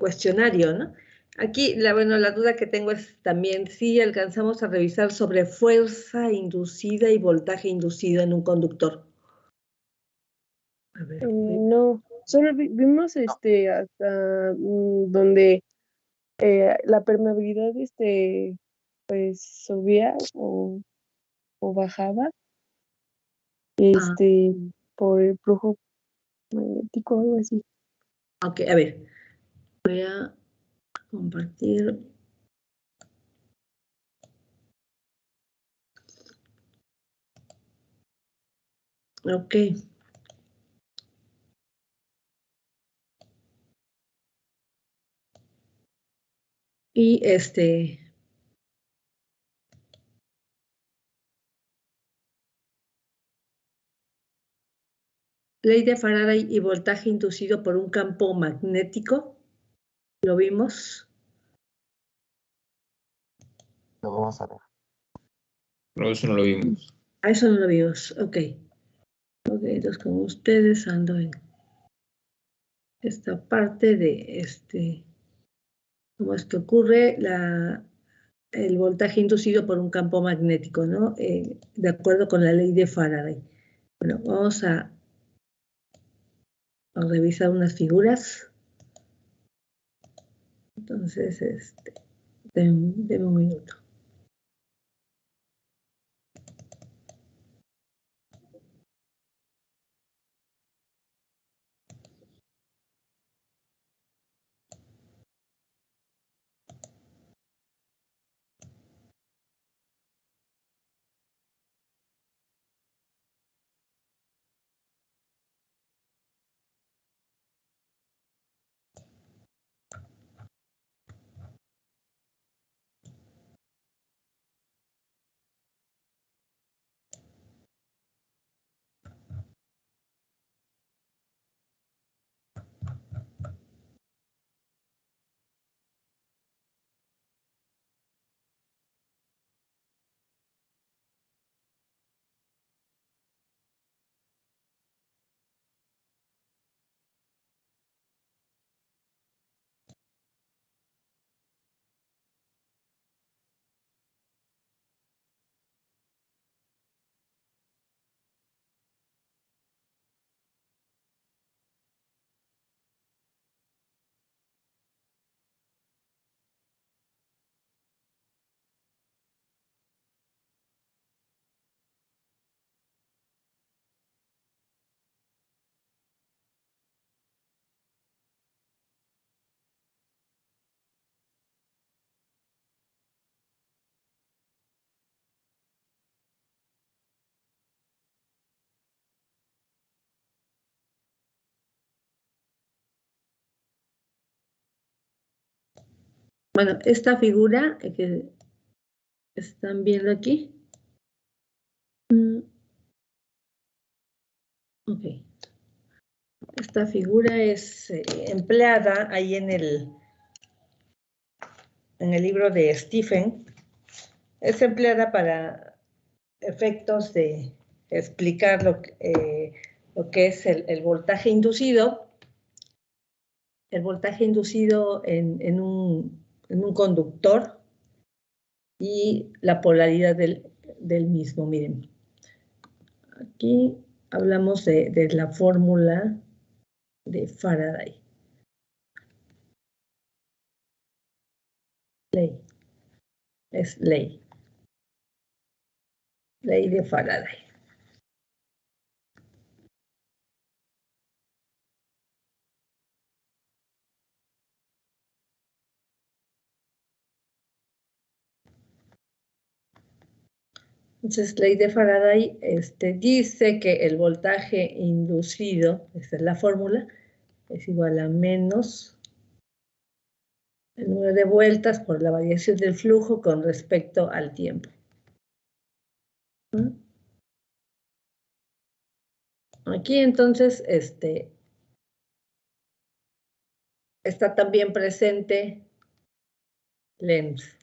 cuestionario, ¿no? Aquí, bueno, la duda que tengo es también si alcanzamos a revisar sobre fuerza inducida y voltaje inducido en un conductor. A ver. No, solo vimos hasta donde la permeabilidad pues subía o bajaba por el flujo magnético o algo así. Ok, a ver, voy a compartir. Ok. Y ley de Faraday y voltaje inducido por un campo magnético. ¿Lo vimos? Lo vamos a ver. No, eso no lo vimos. Ah, eso no lo vimos. Ok. Ok, entonces con ustedes ando en esta parte de cómo es que ocurre el voltaje inducido por un campo magnético, ¿no? De acuerdo con la ley de Faraday. Bueno, vamos a revisar unas figuras. Entonces, denme un minuto. Bueno, esta figura que están viendo aquí. Ok. Esta figura es empleada ahí en el libro de Stephen. Es empleada para efectos de explicar lo que es el voltaje inducido. El voltaje inducido en un conductor y la polaridad del mismo. Miren, aquí hablamos de la fórmula de Faraday. Ley. Es ley. Ley de Faraday. Entonces, ley de Faraday dice que el voltaje inducido, esta es la fórmula, es igual a menos el número de vueltas por la variación del flujo con respecto al tiempo. Aquí entonces está también presente Lenz.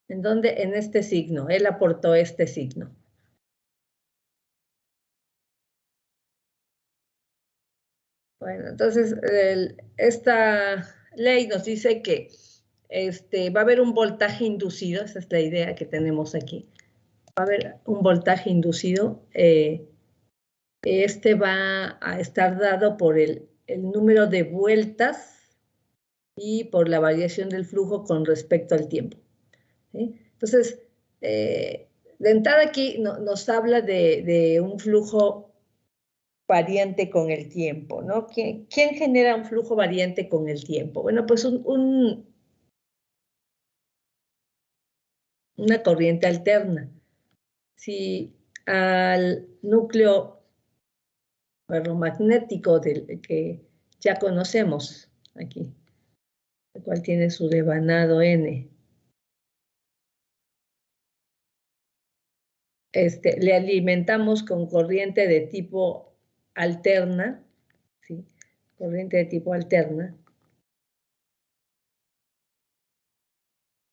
¿En dónde? En este signo. Él aportó este signo. Bueno, entonces ley nos dice que va a haber un voltaje inducido, esa es la idea que tenemos aquí. Va a haber un voltaje inducido. Va a estar dado por el número de vueltas y por la variación del flujo con respecto al tiempo. ¿Sí? Entonces, de entrada aquí nos habla de un flujo variante con el tiempo, ¿no? ¿Quién genera un flujo variante con el tiempo? Bueno, pues una corriente alterna. Si al núcleo ferromagnético del que ya conocemos aquí, el cual tiene su devanado N, le alimentamos con corriente de tipo alterna, ¿sí? Corriente de tipo alterna.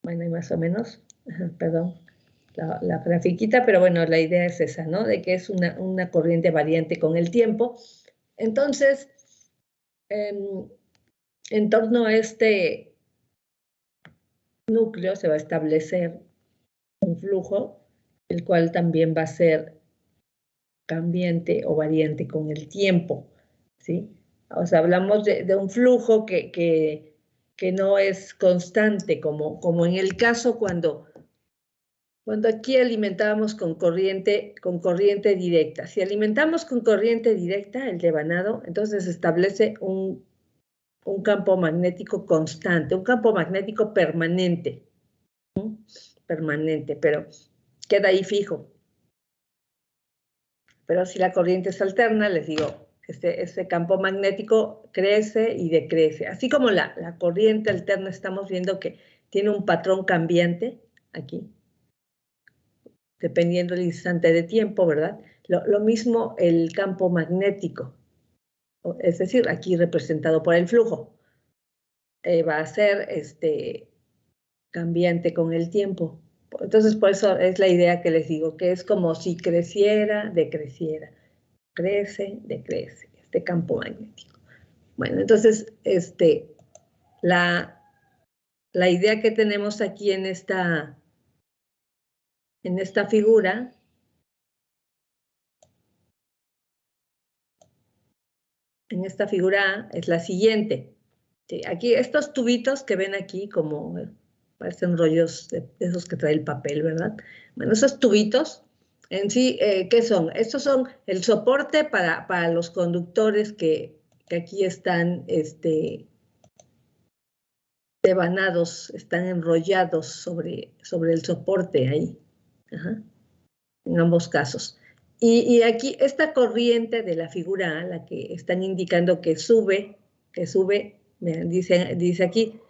Bueno, y más o menos, perdón, la grafiquita, pero bueno, la idea es esa, ¿no? De que es una corriente variante con el tiempo. Entonces, en torno a este núcleo se va a establecer un flujo, el cual también va a ser cambiante o variante con el tiempo, ¿sí? O sea, hablamos de un flujo que no es constante, como en el caso cuando aquí alimentábamos con corriente directa. Si alimentamos con corriente directa el devanado, entonces se establece un campo magnético constante, un campo magnético permanente, pero queda ahí fijo. Pero si la corriente es alterna, les digo, ese campo magnético crece y decrece. Así como la corriente alterna estamos viendo que tiene un patrón cambiante aquí, dependiendo del instante de tiempo, ¿verdad? Lo mismo el campo magnético, es decir, aquí representado por el flujo, va a ser cambiante con el tiempo. Entonces, por eso es la idea que les digo, que es como si creciera, decreciera. Crece, decrece, este campo magnético. Bueno, entonces, la idea que tenemos aquí en esta figura es la siguiente. Sí, aquí estos tubitos que ven aquí como parecen rollos de esos que trae el papel, ¿verdad? Bueno, esos tubitos en sí, ¿qué son? Estos son el soporte para los conductores que aquí están devanados, están enrollados sobre el soporte ahí. Ajá. En ambos casos. Y aquí esta corriente de la figura A, la que están indicando que sube, dice aquí,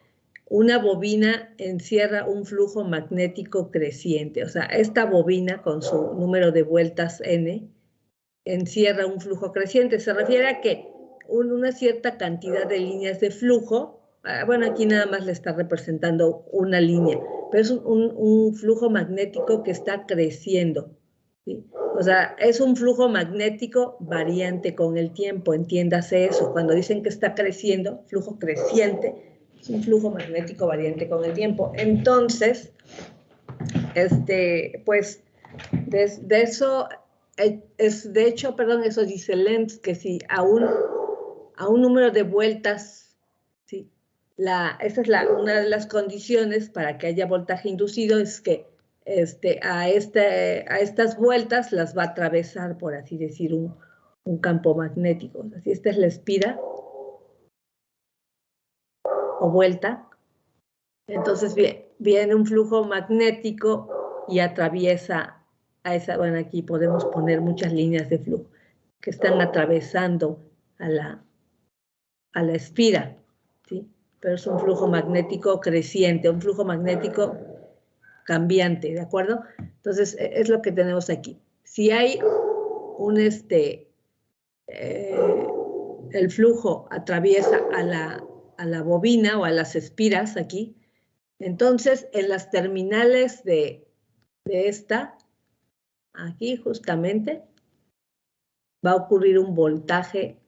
una bobina encierra un flujo magnético creciente. O sea, esta bobina con su número de vueltas N encierra un flujo creciente. Se refiere a que una cierta cantidad de líneas de flujo, bueno, aquí nada más le está representando una línea, pero es un flujo magnético que está creciendo, ¿sí? O sea, es un flujo magnético variante con el tiempo, entiéndase eso. Cuando dicen que está creciendo, flujo creciente, es un flujo magnético variante con el tiempo. Entonces, pues, de eso, de hecho, perdón, eso dice Lenz, que si a un número de vueltas, ¿sí? Esa es una de las condiciones para que haya voltaje inducido, es que a estas vueltas las va a atravesar, por así decir, un campo magnético. Así, esta es la espira o vuelta. Entonces viene un flujo magnético y atraviesa a esa, bueno, aquí podemos poner muchas líneas de flujo que están atravesando a la espira, ¿sí? Pero es un flujo magnético creciente, un flujo magnético cambiante, ¿de acuerdo? Entonces, es lo que tenemos aquí. Si hay el flujo atraviesa a la bobina o a las espiras aquí, entonces en las terminales de esta, aquí justamente, va a ocurrir un voltaje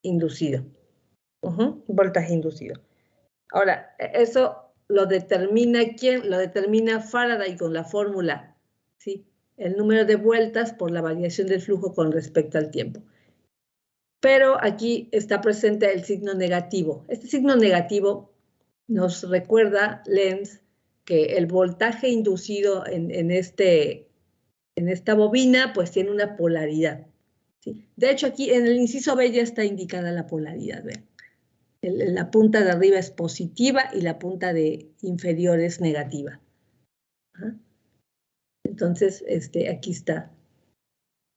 inducido. Voltaje inducido. Ahora, eso lo determina ¿quién? Lo determina Faraday con la fórmula, ¿sí? El número de vueltas por la variación del flujo con respecto al tiempo. Pero aquí está presente el signo negativo. Este signo negativo nos recuerda, Lenz, que el voltaje inducido en esta bobina, pues tiene una polaridad, ¿sí? De hecho, aquí en el inciso B ya está indicada la polaridad, ¿ven? La punta de arriba es positiva y la punta de inferior es negativa. ¿Ah? Entonces, aquí está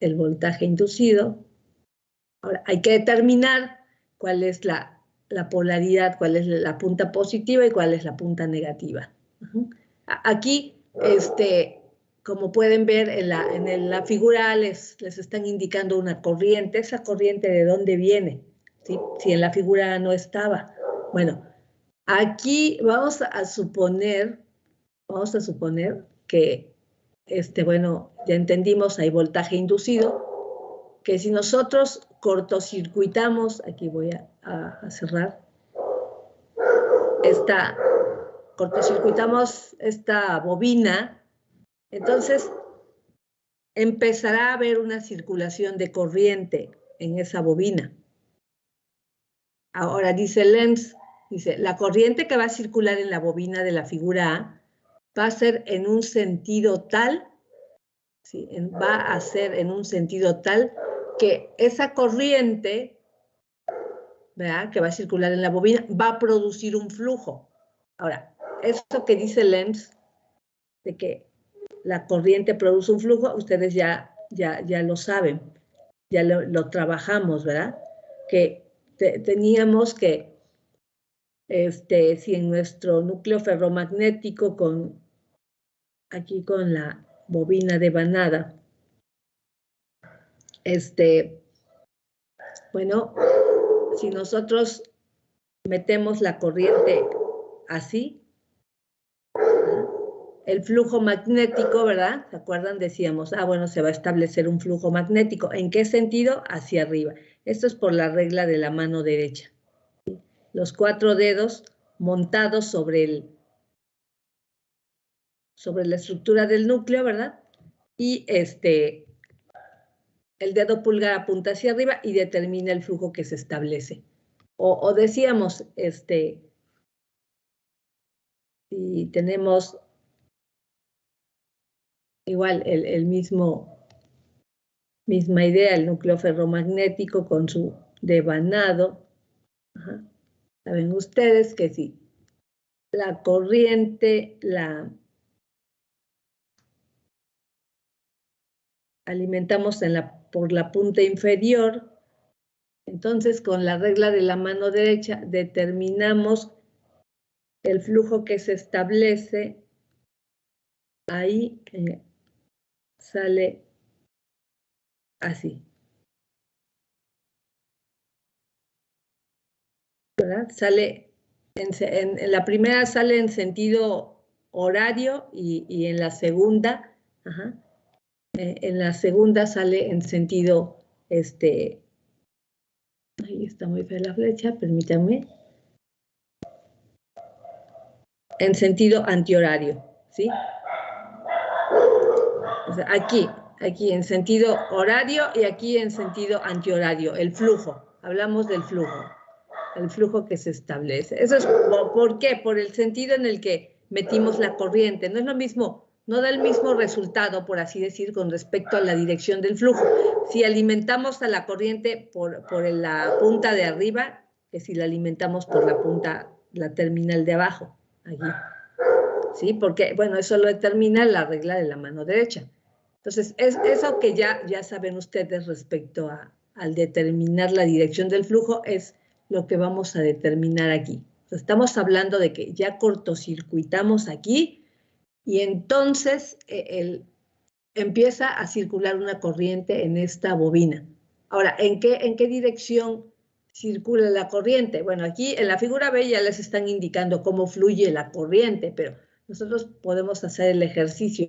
el voltaje inducido. Ahora, hay que determinar cuál es la polaridad, cuál es la punta positiva y cuál es la punta negativa. Aquí, como pueden ver en la figura, les están indicando una corriente. ¿Esa corriente de dónde viene? ¿Sí? Si en la figura no estaba. Bueno, aquí vamos a suponer que, bueno, ya entendimos, hay voltaje inducido, que si nosotros cortocircuitamos, aquí voy a cerrar, cortocircuitamos esta bobina, entonces empezará a haber una circulación de corriente en esa bobina. Ahora dice Lenz, dice, la corriente que va a circular en la bobina de la figura A va a ser en un sentido tal, ¿sí? Va a ser en un sentido tal que esa corriente, ¿verdad?, que va a circular en la bobina, va a producir un flujo. Ahora, esto que dice Lenz, de que la corriente produce un flujo, ustedes ya lo saben, ya lo trabajamos, ¿verdad? Que teníamos que, si en nuestro núcleo ferromagnético, aquí con la bobina devanada, bueno, si nosotros metemos la corriente así, el flujo magnético, ¿verdad? ¿Se acuerdan? Decíamos, bueno, se va a establecer un flujo magnético. ¿En qué sentido? Hacia arriba. Esto es por la regla de la mano derecha. ¿Sí? Los 4 dedos montados sobre la estructura del núcleo, ¿verdad? Y el dedo pulgar apunta hacia arriba y determina el flujo que se establece. O decíamos, si tenemos igual misma idea, el núcleo ferromagnético con su devanado. Saben ustedes que si la corriente la alimentamos por la punta inferior, entonces con la regla de la mano derecha determinamos el flujo que se establece. Ahí sale así, ¿verdad? Sale, en la primera sale en sentido horario y en la segunda, sale en sentido, ahí está muy fea la flecha, permítanme, en sentido antihorario, ¿sí? O sea, aquí en sentido horario y aquí en sentido antihorario, el flujo, hablamos del flujo, el flujo que se establece. Eso es, ¿por qué? Por el sentido en el que metimos la corriente. No es lo mismo, no da el mismo resultado, por así decir, con respecto a la dirección del flujo. Si alimentamos a la corriente por la punta de arriba, que si la alimentamos por la terminal de abajo, allí. ¿Sí? Porque, bueno, eso lo determina la regla de la mano derecha. Entonces, es eso que ya saben ustedes respecto al determinar la dirección del flujo, es lo que vamos a determinar aquí. Estamos hablando de que ya cortocircuitamos aquí y entonces empieza a circular una corriente en esta bobina. Ahora, ¿en qué dirección circula la corriente? Bueno, aquí en la figura B ya les están indicando cómo fluye la corriente, pero nosotros podemos hacer el ejercicio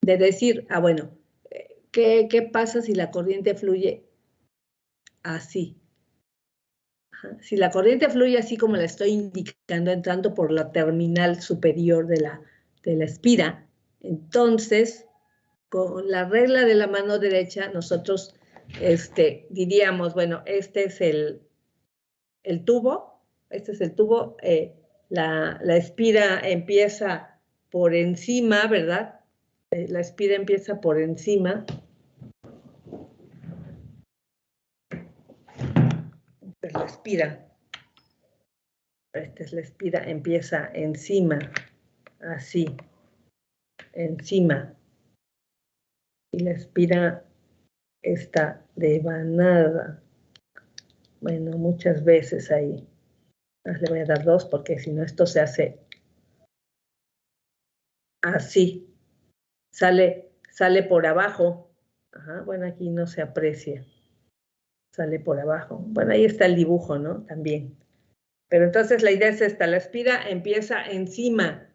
de decir, bueno, ¿qué pasa si la corriente fluye así? Ajá. Si la corriente fluye así como la estoy indicando, entrando por la terminal superior de la espira, entonces, con la regla de la mano derecha, nosotros diríamos, bueno, este es el tubo, la espira empieza por encima, ¿verdad? La espira empieza por encima. Esta es la espira. Esta es la espira, empieza encima, así, encima. Y la espira está devanada. Bueno, muchas veces ahí. Le voy a dar 2 porque si no esto se hace así. Sale por abajo. Ajá, bueno, aquí no se aprecia. Sale por abajo. Bueno, ahí está el dibujo, ¿no? También. Pero entonces la idea es esta. La espira empieza encima.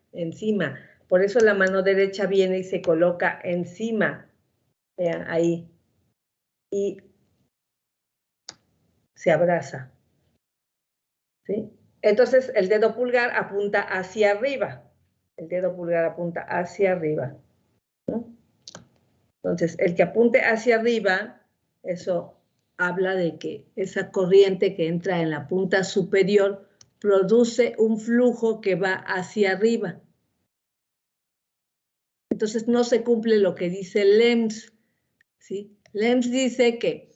Por eso la mano derecha viene y se coloca encima. Vean, ahí. Y se abraza. ¿Sí? Entonces el dedo pulgar apunta hacia arriba. El dedo pulgar apunta hacia arriba, ¿no? Entonces, el que apunte hacia arriba, eso habla de que esa corriente que entra en la punta superior produce un flujo que va hacia arriba. Entonces, no se cumple lo que dice Lenz, ¿sí? Lenz dice que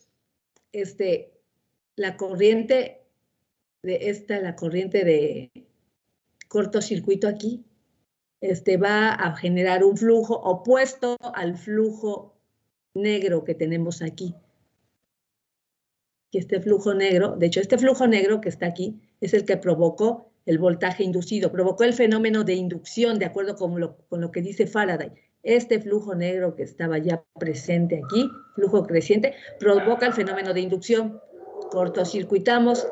la corriente de cortocircuito aquí, va a generar un flujo opuesto al flujo negro que tenemos aquí. Y este flujo negro, de hecho, este flujo negro que está aquí es el que provocó el voltaje inducido, provocó el fenómeno de inducción, de acuerdo con lo que dice Faraday. Este flujo negro que estaba ya presente aquí, flujo creciente, provoca el fenómeno de inducción. Cortocircuitamos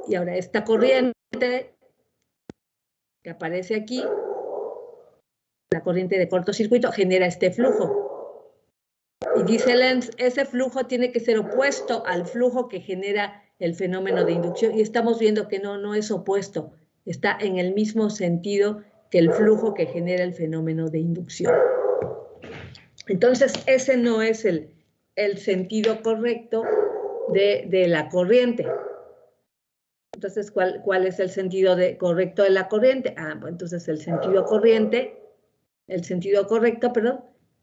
y ahora esta corriente que aparece aquí, la corriente de cortocircuito, genera este flujo. Y dice Lenz, ese flujo tiene que ser opuesto al flujo que genera el fenómeno de inducción. Y estamos viendo que no es opuesto, está en el mismo sentido que el flujo que genera el fenómeno de inducción. Entonces, ese no es el sentido correcto de la corriente. Entonces, ¿cuál es el sentido correcto de la corriente? Pues entonces el sentido correcto,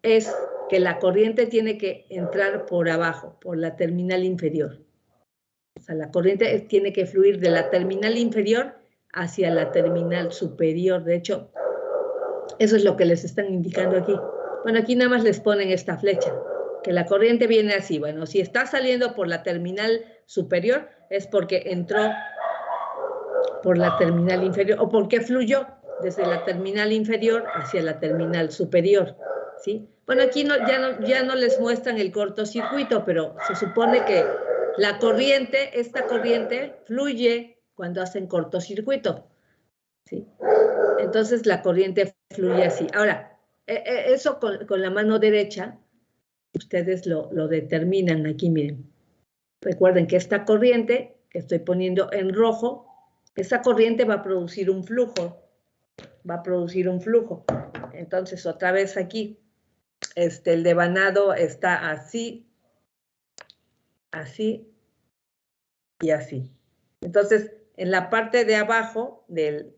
es que la corriente tiene que entrar por abajo, por la terminal inferior. O sea, la corriente tiene que fluir de la terminal inferior hacia la terminal superior. De hecho, eso es lo que les están indicando aquí. Bueno, aquí nada más les ponen esta flecha, que la corriente viene así. Bueno, si está saliendo por la terminal superior, es porque entró por la terminal inferior, o porque fluyó desde la terminal inferior hacia la terminal superior, ¿sí? Bueno, aquí ya no les muestran el cortocircuito, pero se supone que la corriente, esta corriente, fluye cuando hacen cortocircuito, ¿sí? Entonces la corriente fluye así. Ahora, eso con la mano derecha, ustedes lo determinan aquí, miren. Recuerden que esta corriente que estoy poniendo en rojo, esa corriente va a producir un flujo. Entonces, otra vez aquí, el devanado está así, así y así. Entonces, en la parte de abajo del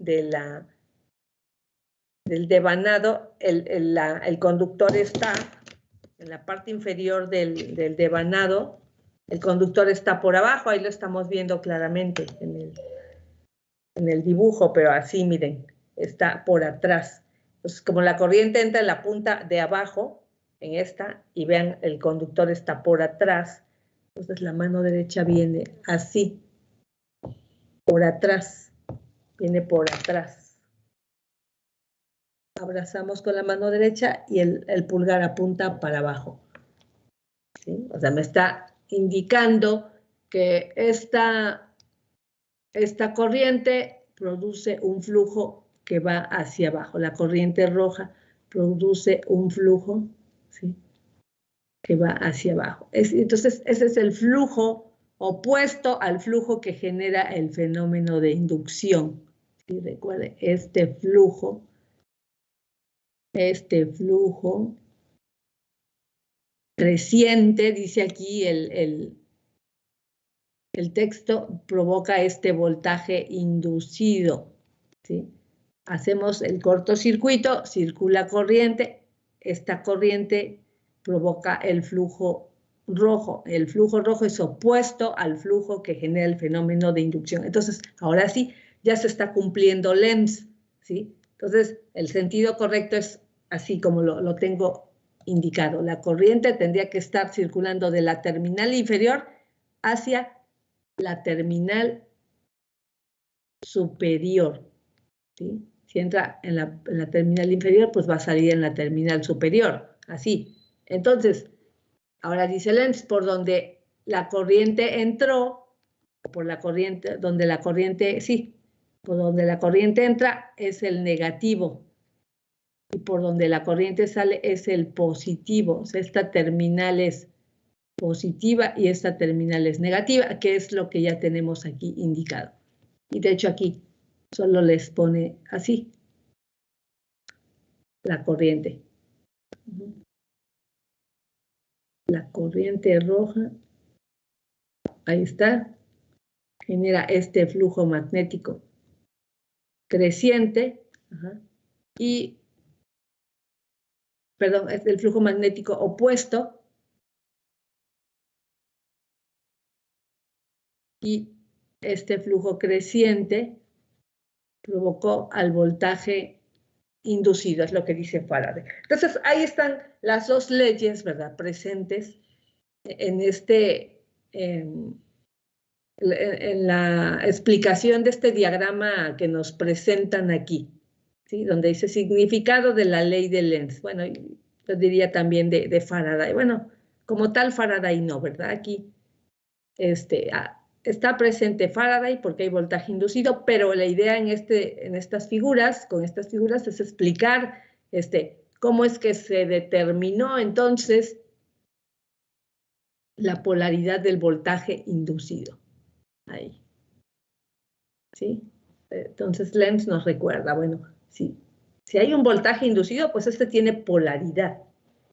devanado, el conductor está, en la parte inferior del devanado, el conductor está por abajo, ahí lo estamos viendo claramente en el dibujo, pero así, miren, está por atrás. Entonces, como la corriente entra en la punta de abajo, en esta, y vean, el conductor está por atrás, entonces la mano derecha viene así, por atrás, viene por atrás. Abrazamos con la mano derecha y el pulgar apunta para abajo. ¿Sí? O sea, me está indicando que esta corriente produce un flujo que va hacia abajo. La corriente roja produce un flujo, ¿sí?, que va hacia abajo. Entonces, ese es el flujo opuesto al flujo que genera el fenómeno de inducción. ¿Sí? Recuerde, este flujo creciente, dice aquí el texto, provoca este voltaje inducido. ¿Sí? Hacemos el cortocircuito, circula corriente, esta corriente provoca el flujo rojo. El flujo rojo es opuesto al flujo que genera el fenómeno de inducción. Entonces, ahora sí, ya se está cumpliendo Lenz, ¿sí? Entonces, el sentido correcto es así como lo tengo indicado. La corriente tendría que estar circulando de la terminal inferior hacia la terminal superior, ¿sí? Si entra en la terminal inferior, pues va a salir en la terminal superior, así. Entonces, ahora dice Lenz, por donde la corriente entró, por la corriente, donde la corriente, sí, por donde la corriente entra es el negativo, y por donde la corriente sale es el positivo. O sea, esta terminal es positiva y esta terminal es negativa, que es lo que ya tenemos aquí indicado. Y de hecho aquí solo les pone así la corriente. La corriente roja, ahí está, genera este flujo magnético creciente, y, perdón, es el flujo magnético opuesto, y este flujo creciente provocó al voltaje inducido, es lo que dice Faraday. Entonces, ahí están las dos leyes, ¿verdad?, presentes en en la explicación de este diagrama que nos presentan aquí, ¿sí? Donde dice significado de la ley de Lenz. Bueno, yo diría también de Faraday. Bueno, como tal Faraday no, ¿verdad? Aquí está presente Faraday porque hay voltaje inducido, pero la idea en estas figuras, con estas figuras, es explicar cómo es que se determinó entonces la polaridad del voltaje inducido. Ahí. ¿Sí? Entonces Lenz nos recuerda, bueno, si hay un voltaje inducido, pues tiene polaridad.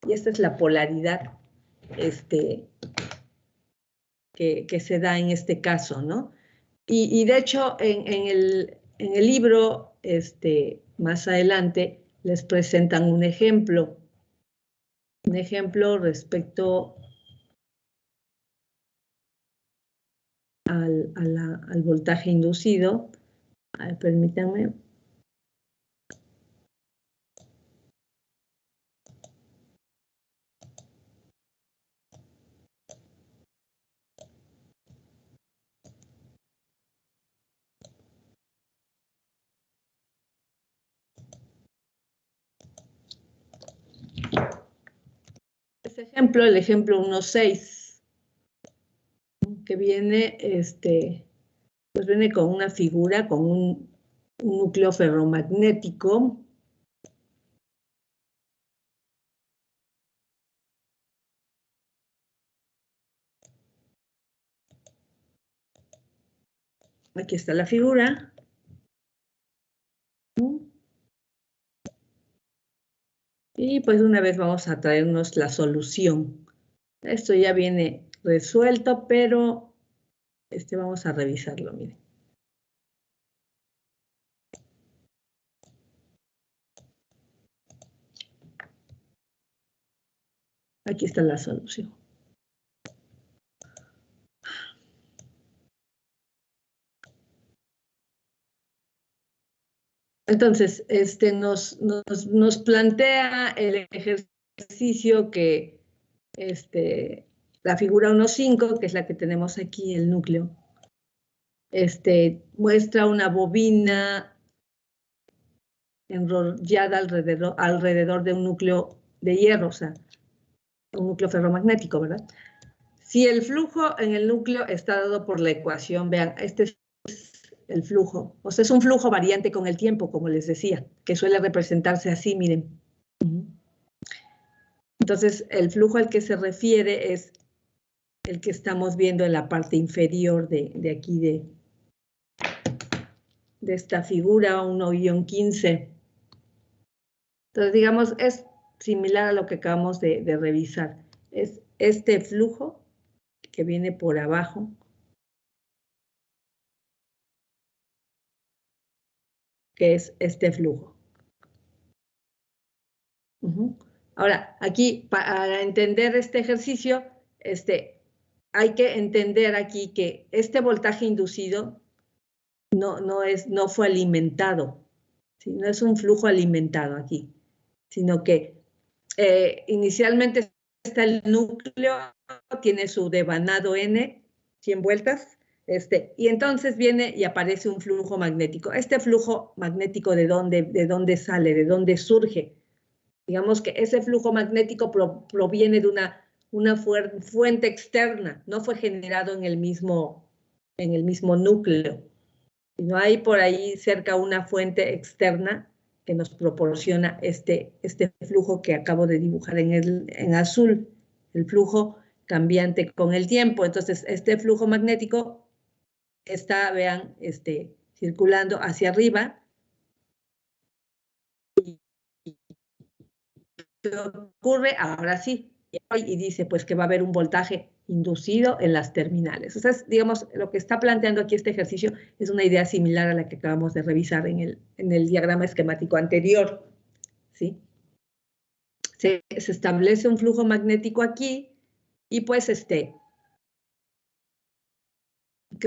Y esta es la polaridad que se da en este caso, ¿no? Y de hecho, en el libro, más adelante, les presentan un ejemplo respecto al voltaje inducido. A ver, permítanme. Este ejemplo, el ejemplo 1.6, que viene, pues viene con una figura, con un núcleo ferromagnético. Aquí está la figura. Y pues una vez vamos a traernos la solución. Esto ya viene resuelto, pero vamos a revisarlo, miren. Aquí está la solución. Entonces, nos plantea el ejercicio que, la figura 1.5, que es la que tenemos aquí, el núcleo, muestra una bobina enrollada alrededor de un núcleo de hierro, o sea, un núcleo ferromagnético, ¿verdad? Si el flujo en el núcleo está dado por la ecuación, vean, este es el flujo, o sea, es un flujo variante con el tiempo, como les decía, que suele representarse así, miren. Entonces, el flujo al que se refiere es el que estamos viendo en la parte inferior de aquí de esta figura 1-15. Entonces, digamos, es similar a lo que acabamos de revisar. Es este flujo que viene por abajo. Que es este flujo. Ahora, aquí, para entender este ejercicio, hay que entender aquí que este voltaje inducido no fue alimentado, ¿sí? No es un flujo alimentado aquí, sino que inicialmente está el núcleo, tiene su devanado N, 100 vueltas, y entonces viene y aparece un flujo magnético. Este flujo magnético, ¿de dónde sale? ¿De dónde surge? Digamos que ese flujo magnético proviene de una fuente externa, no fue generado en el mismo núcleo. No hay por ahí cerca una fuente externa que nos proporciona este flujo que acabo de dibujar en azul, el flujo cambiante con el tiempo. Entonces, este flujo magnético está, vean, circulando hacia arriba. ¿Qué ocurre? Ahora sí, y dice pues que va a haber un voltaje inducido en las terminales. O sea, digamos, lo que está planteando aquí este ejercicio es una idea similar a la que acabamos de revisar en el diagrama esquemático anterior, ¿sí? Se establece un flujo magnético aquí y pues ¿qué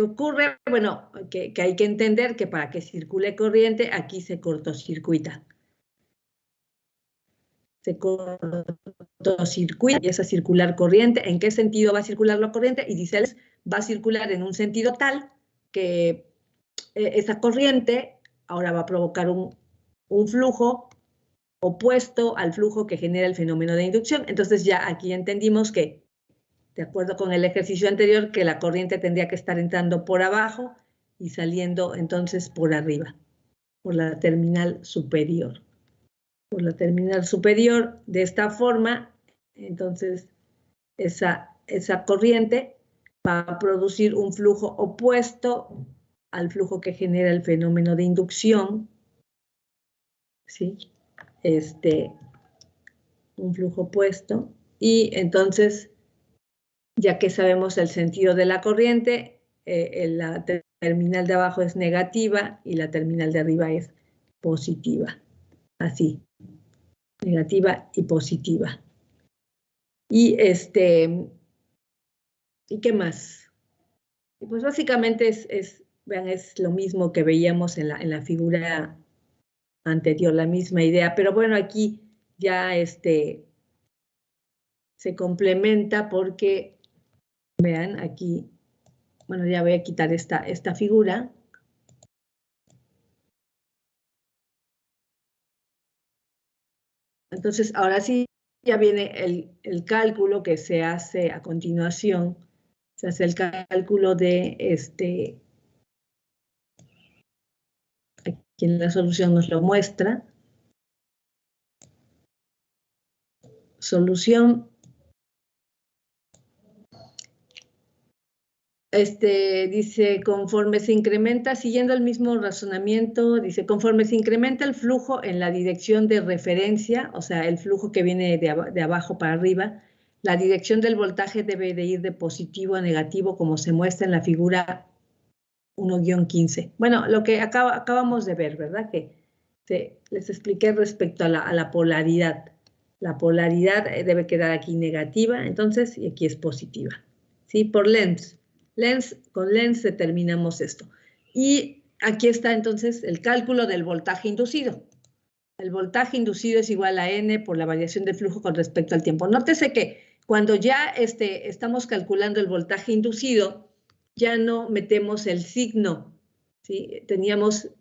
ocurre? Bueno, que hay que entender que para que circule corriente aquí se cortocircuita. Se cortocircuita y esa circular corriente. ¿En qué sentido va a circular la corriente? Y dice, va a circular en un sentido tal que esa corriente ahora va a provocar un flujo opuesto al flujo que genera el fenómeno de inducción. Entonces ya aquí entendimos que, de acuerdo con el ejercicio anterior, que la corriente tendría que estar entrando por abajo y saliendo entonces por arriba, por la terminal superior. Por la terminal superior, de esta forma, entonces esa corriente va a producir un flujo opuesto al flujo que genera el fenómeno de inducción, ¿sí? Un flujo opuesto, y entonces, ya que sabemos el sentido de la corriente, la terminal de abajo es negativa y la terminal de arriba es positiva, así. Negativa y positiva. ¿Y qué más? Y pues básicamente vean, es lo mismo que veíamos en la figura anterior, la misma idea, pero bueno, aquí ya se complementa porque, vean, aquí, bueno, ya voy a quitar esta figura. Entonces, ahora sí, ya viene el cálculo que se hace a continuación. Se hace el cálculo de aquí en la solución nos lo muestra. Solución. Dice, conforme se incrementa, siguiendo el mismo razonamiento, dice, conforme se incrementa el flujo en la dirección de referencia, o sea, el flujo que viene de abajo para arriba, la dirección del voltaje debe de ir de positivo a negativo, como se muestra en la figura 1-15. Bueno, lo que acabamos de ver, ¿verdad? Que les expliqué respecto a la polaridad. La polaridad debe quedar aquí negativa, entonces, y aquí es positiva, ¿sí? Por Lenz. Con Lenz determinamos esto. Y aquí está entonces el cálculo del voltaje inducido. El voltaje inducido es igual a N por la variación de flujo con respecto al tiempo. Nótese que cuando ya estamos calculando el voltaje inducido, ya no metemos el signo, ¿sí? Teníamos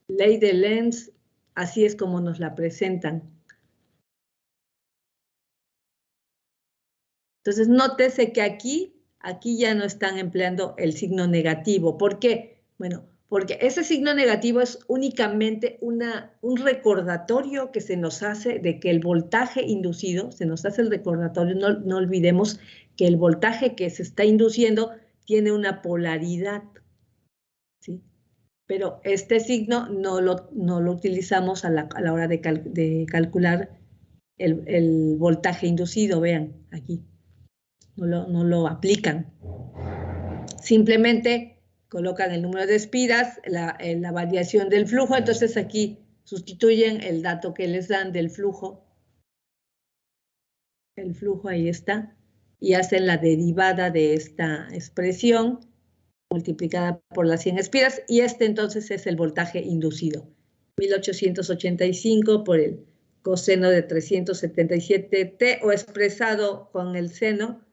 ley de Lenz, así es como nos la presentan. Entonces, nótese que aquí ya no están empleando el signo negativo. ¿Por qué? Bueno, porque ese signo negativo es únicamente un recordatorio que se nos hace de que el voltaje inducido, se nos hace el recordatorio, no olvidemos que el voltaje que se está induciendo tiene una polaridad, ¿sí? Pero este signo no lo utilizamos a la hora de calcular el voltaje inducido, vean, aquí. No lo aplican. Simplemente colocan el número de espiras, la variación del flujo, entonces aquí sustituyen el dato que les dan del flujo. El flujo ahí está. Y hacen la derivada de esta expresión multiplicada por las 100 espiras, y este entonces es el voltaje inducido. 1885 por el coseno de 377t, o expresado con el seno,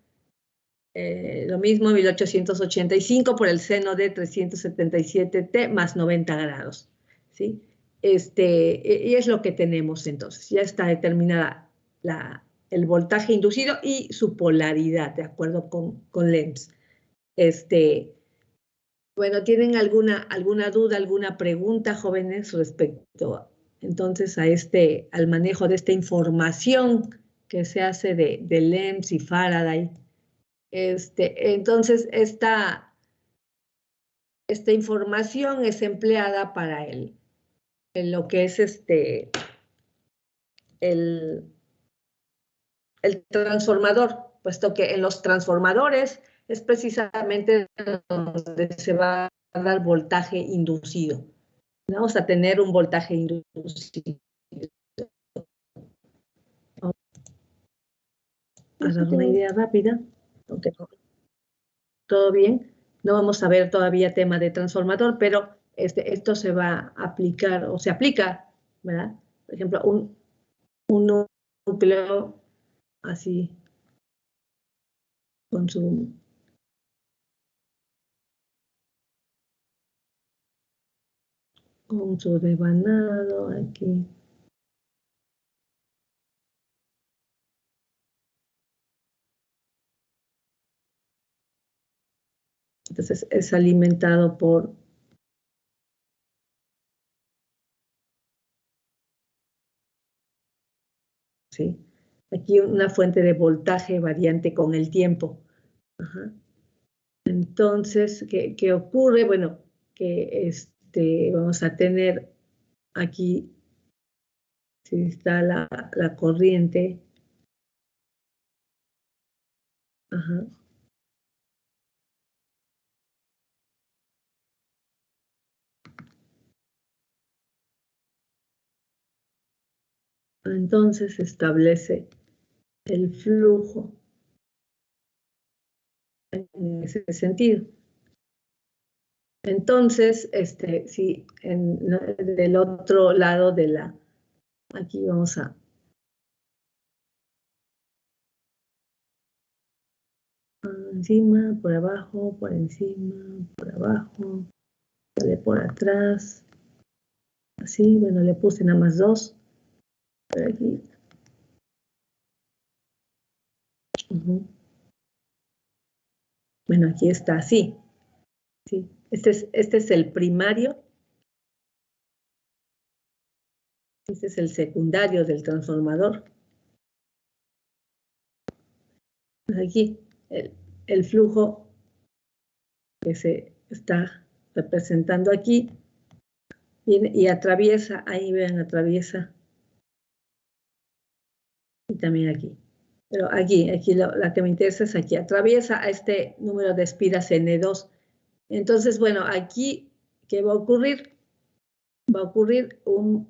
lo mismo, 1885 por el seno de 377t más 90 grados, ¿sí? Y es lo que tenemos entonces. Ya está determinada el voltaje inducido y su polaridad, de acuerdo con Lenz. Bueno, ¿tienen alguna duda, alguna pregunta, jóvenes, respecto entonces al manejo de esta información que se hace de Lenz y Faraday? Entonces, esta información es empleada para en lo que es el transformador, puesto que en los transformadores es precisamente donde se va a dar voltaje inducido. Vamos a tener un voltaje inducido. A dar una idea rápida. Okay. ¿Todo bien? No vamos a ver todavía tema de transformador, pero esto se va a aplicar, o se aplica, ¿verdad? Por ejemplo, un núcleo así, con su devanado aquí. Entonces es alimentado por ¿sí? Aquí una fuente de voltaje variante con el tiempo. Ajá. Entonces, ¿qué ocurre? Bueno, que vamos a tener aquí, si está la corriente. Ajá. Entonces se establece el flujo en ese sentido. Entonces, si del otro lado aquí vamos a encima, por abajo, por encima, por abajo, sale por atrás, así, bueno, le puse nada más 2, por aquí. Bueno, aquí está así, ¿sí? Este es el primario, este es el secundario del transformador. Aquí el flujo que se está representando aquí viene y atraviesa, ahí vean, atraviesa, y también aquí. Pero aquí la que me interesa es aquí, atraviesa a este número de espiras N2. Entonces, bueno, aquí, ¿qué va a ocurrir? Va a ocurrir un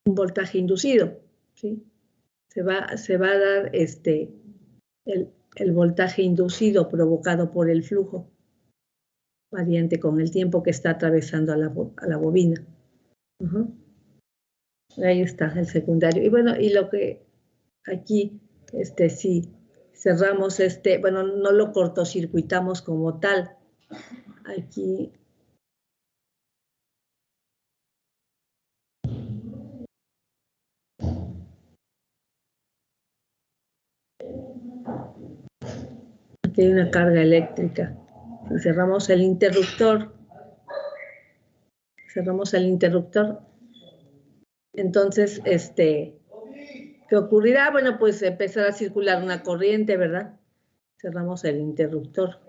voltaje inducido, ¿sí? Se va a dar el voltaje inducido provocado por el flujo variante con el tiempo que está atravesando a la bobina. Ahí está el secundario. Y bueno, y lo que aquí, si cerramos bueno, no lo cortocircuitamos como tal. Aquí hay una carga eléctrica. Si cerramos el interruptor, entonces, ¿qué ocurrirá? Bueno, pues empezará a circular una corriente, ¿verdad? Cerramos el interruptor.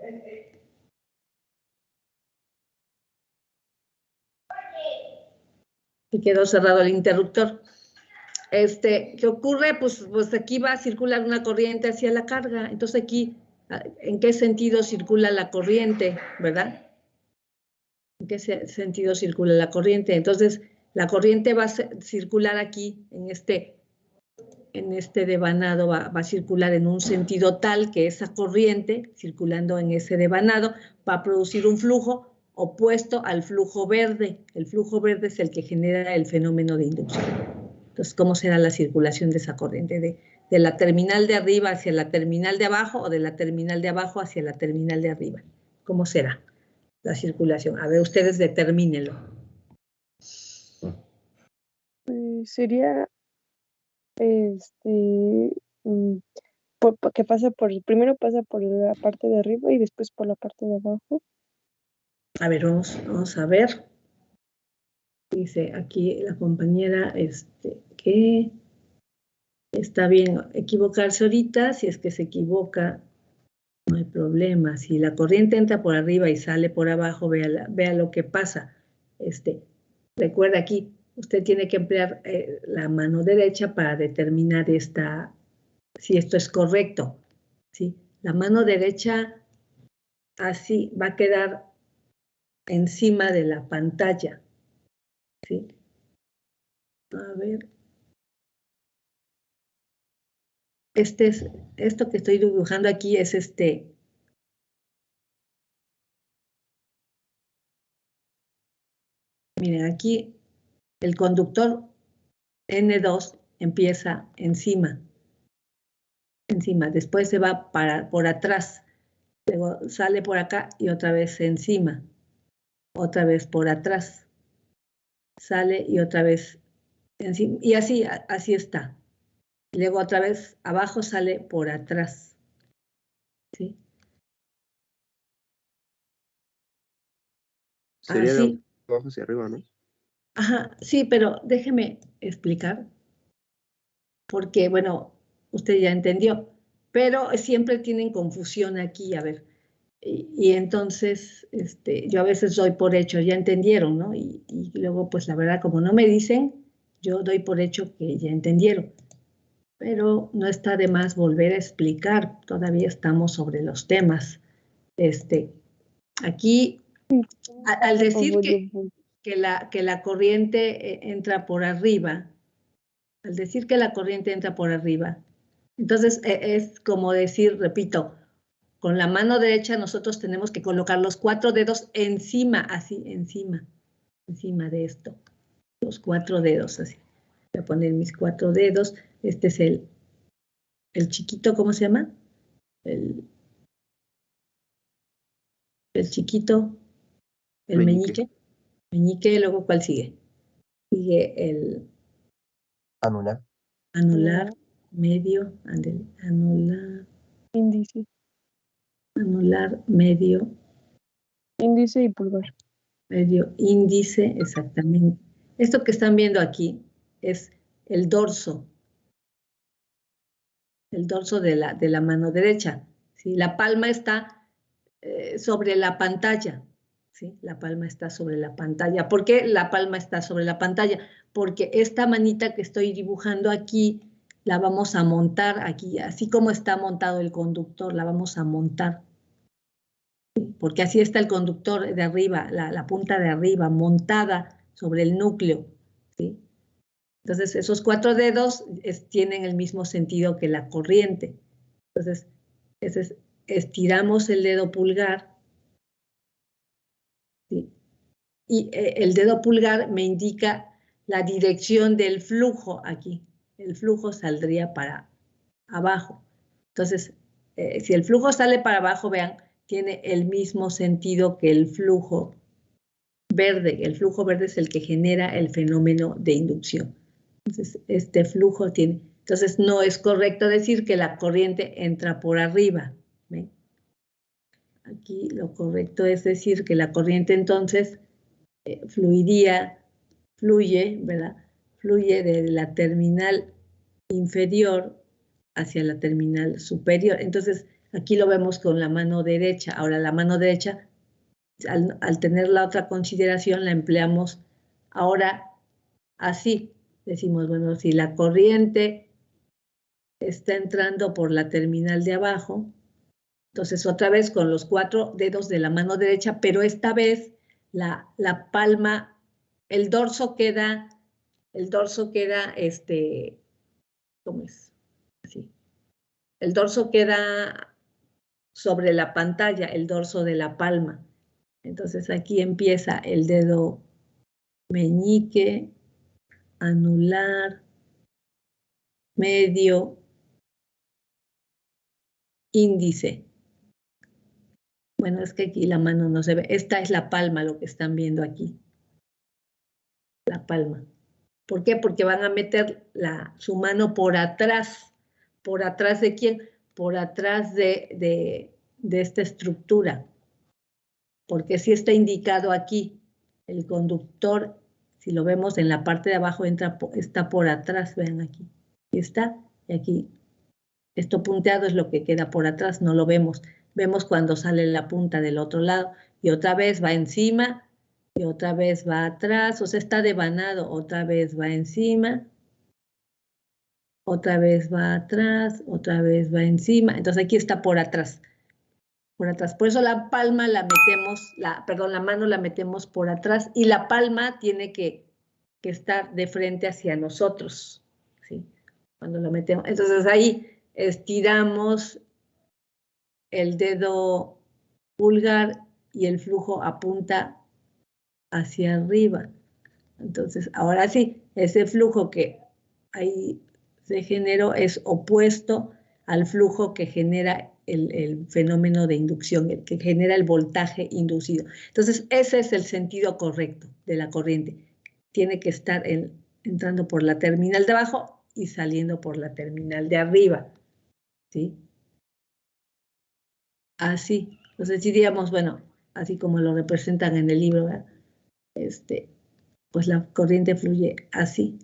Y quedó cerrado el interruptor. ¿Qué ocurre? Pues aquí va a circular una corriente hacia la carga. Entonces aquí, ¿en qué sentido circula la corriente? ¿Verdad? ¿En qué sentido circula la corriente? Entonces, la corriente va a circular aquí, en este devanado, va a circular en un sentido tal que esa corriente, circulando en ese devanado, va a producir un flujo opuesto al flujo verde. El flujo verde es el que genera el fenómeno de inducción. Entonces, ¿cómo será la circulación de esa corriente? ¿De la terminal de arriba hacia la terminal de abajo o de la terminal de abajo hacia la terminal de arriba? ¿Cómo será la circulación? A ver, ustedes determínenlo. Sería, que pasa primero pasa por la parte de arriba y después por la parte de abajo. A ver, vamos a ver. Dice aquí la compañera que está bien equivocarse ahorita. Si es que se equivoca, no hay problema. Si la corriente entra por arriba y sale por abajo, vea lo que pasa. Recuerda aquí, usted tiene que emplear la mano derecha para determinar si esto es correcto. ¿Sí? La mano derecha así va a quedar encima de la pantalla. ¿Sí? A ver. Esto que estoy dibujando aquí es Miren, aquí el conductor N2 empieza encima, después se va por atrás, luego sale por acá y otra vez encima, otra vez por atrás, sale y otra vez encima, y así está. Y luego otra vez abajo sale por atrás. ¿Sí? Sería Así. de abajo hacia arriba, ¿no? Ajá, sí, pero déjeme explicar, porque, bueno, usted ya entendió, pero siempre tienen confusión aquí, a ver, y entonces yo a veces doy por hecho, ya entendieron, ¿no? Y luego, pues la verdad, como no me dicen, yo doy por hecho que ya entendieron, pero no está de más volver a explicar, todavía estamos sobre los temas. Aquí, al decir que la corriente entra por arriba, al decir que la corriente entra por arriba, entonces es como decir, repito, con la mano derecha nosotros tenemos que colocar los 4 dedos encima, así, encima de esto. Los 4 dedos, así. Voy a poner mis 4 dedos. Este es el chiquito, ¿cómo se llama? El chiquito, el meñique. Meñique, luego, ¿cuál sigue? Sigue el Anular. anular, medio, anular. Índice. Anular, medio. Índice y pulgar. Medio índice, exactamente. Esto que están viendo aquí es el dorso. El dorso de la mano derecha. ¿Sí? La palma está sobre la pantalla. ¿Sí? La palma está sobre la pantalla. ¿Por qué la palma está sobre la pantalla? Porque esta manita que estoy dibujando aquí, la vamos a montar aquí, así como está montado el conductor, la vamos a montar. Porque así está el conductor de arriba, la punta de arriba, montada sobre el núcleo. ¿Sí? Entonces, esos 4 dedos tienen el mismo sentido que la corriente. Entonces, estiramos el dedo pulgar, ¿sí? Y el dedo pulgar me indica la dirección del flujo aquí. El flujo saldría para abajo. Entonces, si el flujo sale para abajo, vean, tiene el mismo sentido que el flujo verde. El flujo verde es el que genera el fenómeno de inducción. Entonces, este flujo tiene... Entonces, no es correcto decir que la corriente entra por arriba. ¿Ven? Aquí lo correcto es decir que la corriente entonces fluye, ¿verdad? Fluye de la terminal inferior hacia la terminal superior. Entonces, Aquí lo vemos con la mano derecha. Ahora la mano derecha, al tener la otra consideración, la empleamos ahora así. Decimos, bueno, si la corriente está entrando por la terminal de abajo, entonces otra vez con los 4 dedos de la mano derecha, pero esta vez la palma, el dorso queda, ¿cómo es? Así. El dorso queda sobre la pantalla, el dorso de la palma. Entonces aquí empieza el dedo meñique, anular, medio, índice. Bueno, es que aquí la mano no se ve. Esta es la palma, lo que están viendo aquí. La palma. ¿Por qué? Porque van a meter su mano por atrás. ¿Por atrás de quién? Por atrás de esta estructura. Porque si está indicado aquí, el conductor, si lo vemos en la parte de abajo, está por atrás, vean aquí. Aquí está, y aquí. Esto punteado es lo que queda por atrás, no lo vemos. Vemos cuando sale la punta del otro lado, y otra vez va encima, y otra vez va atrás, o sea, está devanado, otra vez va encima, otra vez va atrás, otra vez va encima, entonces aquí está por atrás. Por atrás. Por eso la palma la metemos, la mano la metemos por atrás y la palma tiene que estar de frente hacia nosotros, ¿sí? Cuando lo metemos. Entonces ahí estiramos el dedo pulgar y el flujo apunta hacia arriba. Entonces, ahora sí, ese flujo que ahí se generó es opuesto al flujo que genera el fenómeno de inducción, el que genera el voltaje inducido. Entonces, ese es el sentido correcto de la corriente. Tiene que estar entrando por la terminal de abajo y saliendo por la terminal de arriba, ¿sí? Así. Entonces diríamos, bueno, así como lo representan en el libro, ¿verdad? Pues la corriente fluye así.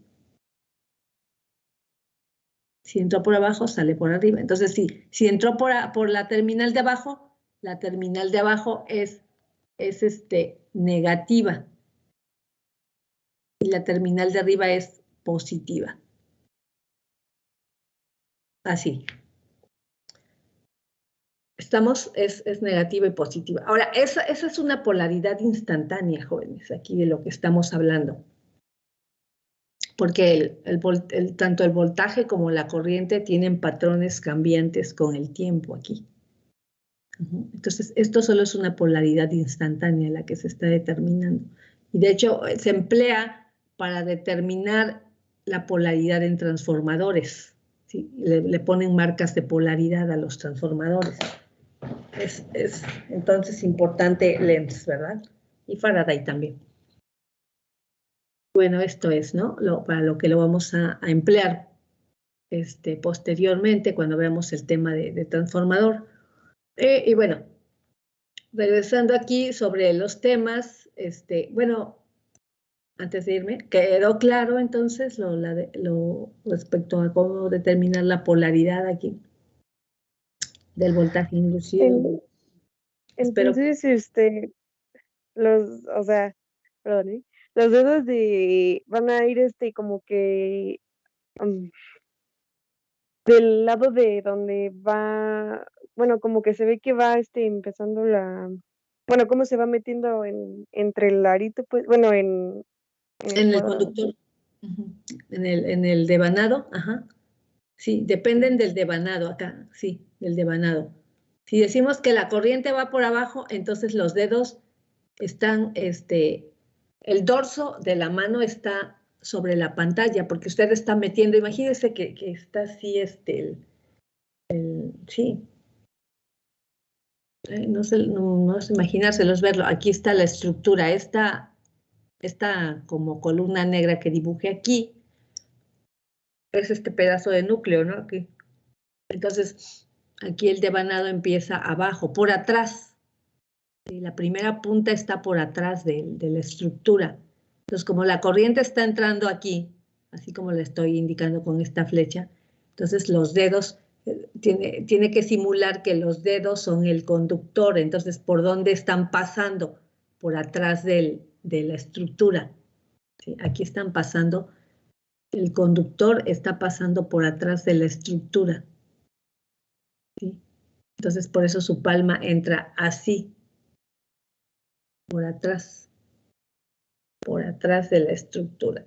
Si entró por abajo, sale por arriba. Entonces, si entró por la terminal de abajo, la terminal de abajo es negativa. Y la terminal de arriba es positiva. Así. Es negativa y positiva. Ahora, esa es una polaridad instantánea, jóvenes, aquí de lo que estamos hablando. Porque tanto el voltaje como la corriente tienen patrones cambiantes con el tiempo aquí. Entonces, esto solo es una polaridad instantánea la que se está determinando. Y de hecho, se emplea para determinar la polaridad en transformadores, ¿sí? Le ponen marcas de polaridad a los transformadores. Es entonces importante Lenz, ¿verdad? Y Faraday también. Bueno, esto es, ¿no? Para lo que lo vamos a emplear posteriormente cuando veamos el tema de transformador. Y bueno, regresando aquí sobre los temas, bueno, antes de irme, ¿quedó claro entonces lo respecto a cómo determinar la polaridad aquí del voltaje inducido? Entonces, o sea, perdón, ¿eh? Los dedos van a ir, como que, del lado de donde va, bueno, como que se ve que va, empezando bueno, cómo se va metiendo entre el arito, pues, bueno, en En el cuadrado. conductor, en el devanado, ajá. Sí, dependen del devanado acá, sí, del devanado. Si decimos que la corriente va por abajo, entonces los dedos están, el dorso de la mano está sobre la pantalla, porque usted está metiendo, imagínense que está así, sí, no es imaginárselos verlo, aquí está la estructura, esta como columna negra que dibujé aquí, es este pedazo de núcleo, ¿no? Aquí. Entonces, aquí el devanado empieza abajo, por atrás. ¿Sí? La primera punta está por atrás de la estructura. Entonces, como la corriente está entrando aquí, así como le estoy indicando con esta flecha, entonces los dedos tiene que simular que los dedos son el conductor. Entonces, ¿por dónde están pasando? Por atrás de la estructura. ¿Sí? Aquí están pasando, el conductor está pasando por atrás de la estructura. ¿Sí? Entonces, por eso su palma entra así, por atrás de la estructura.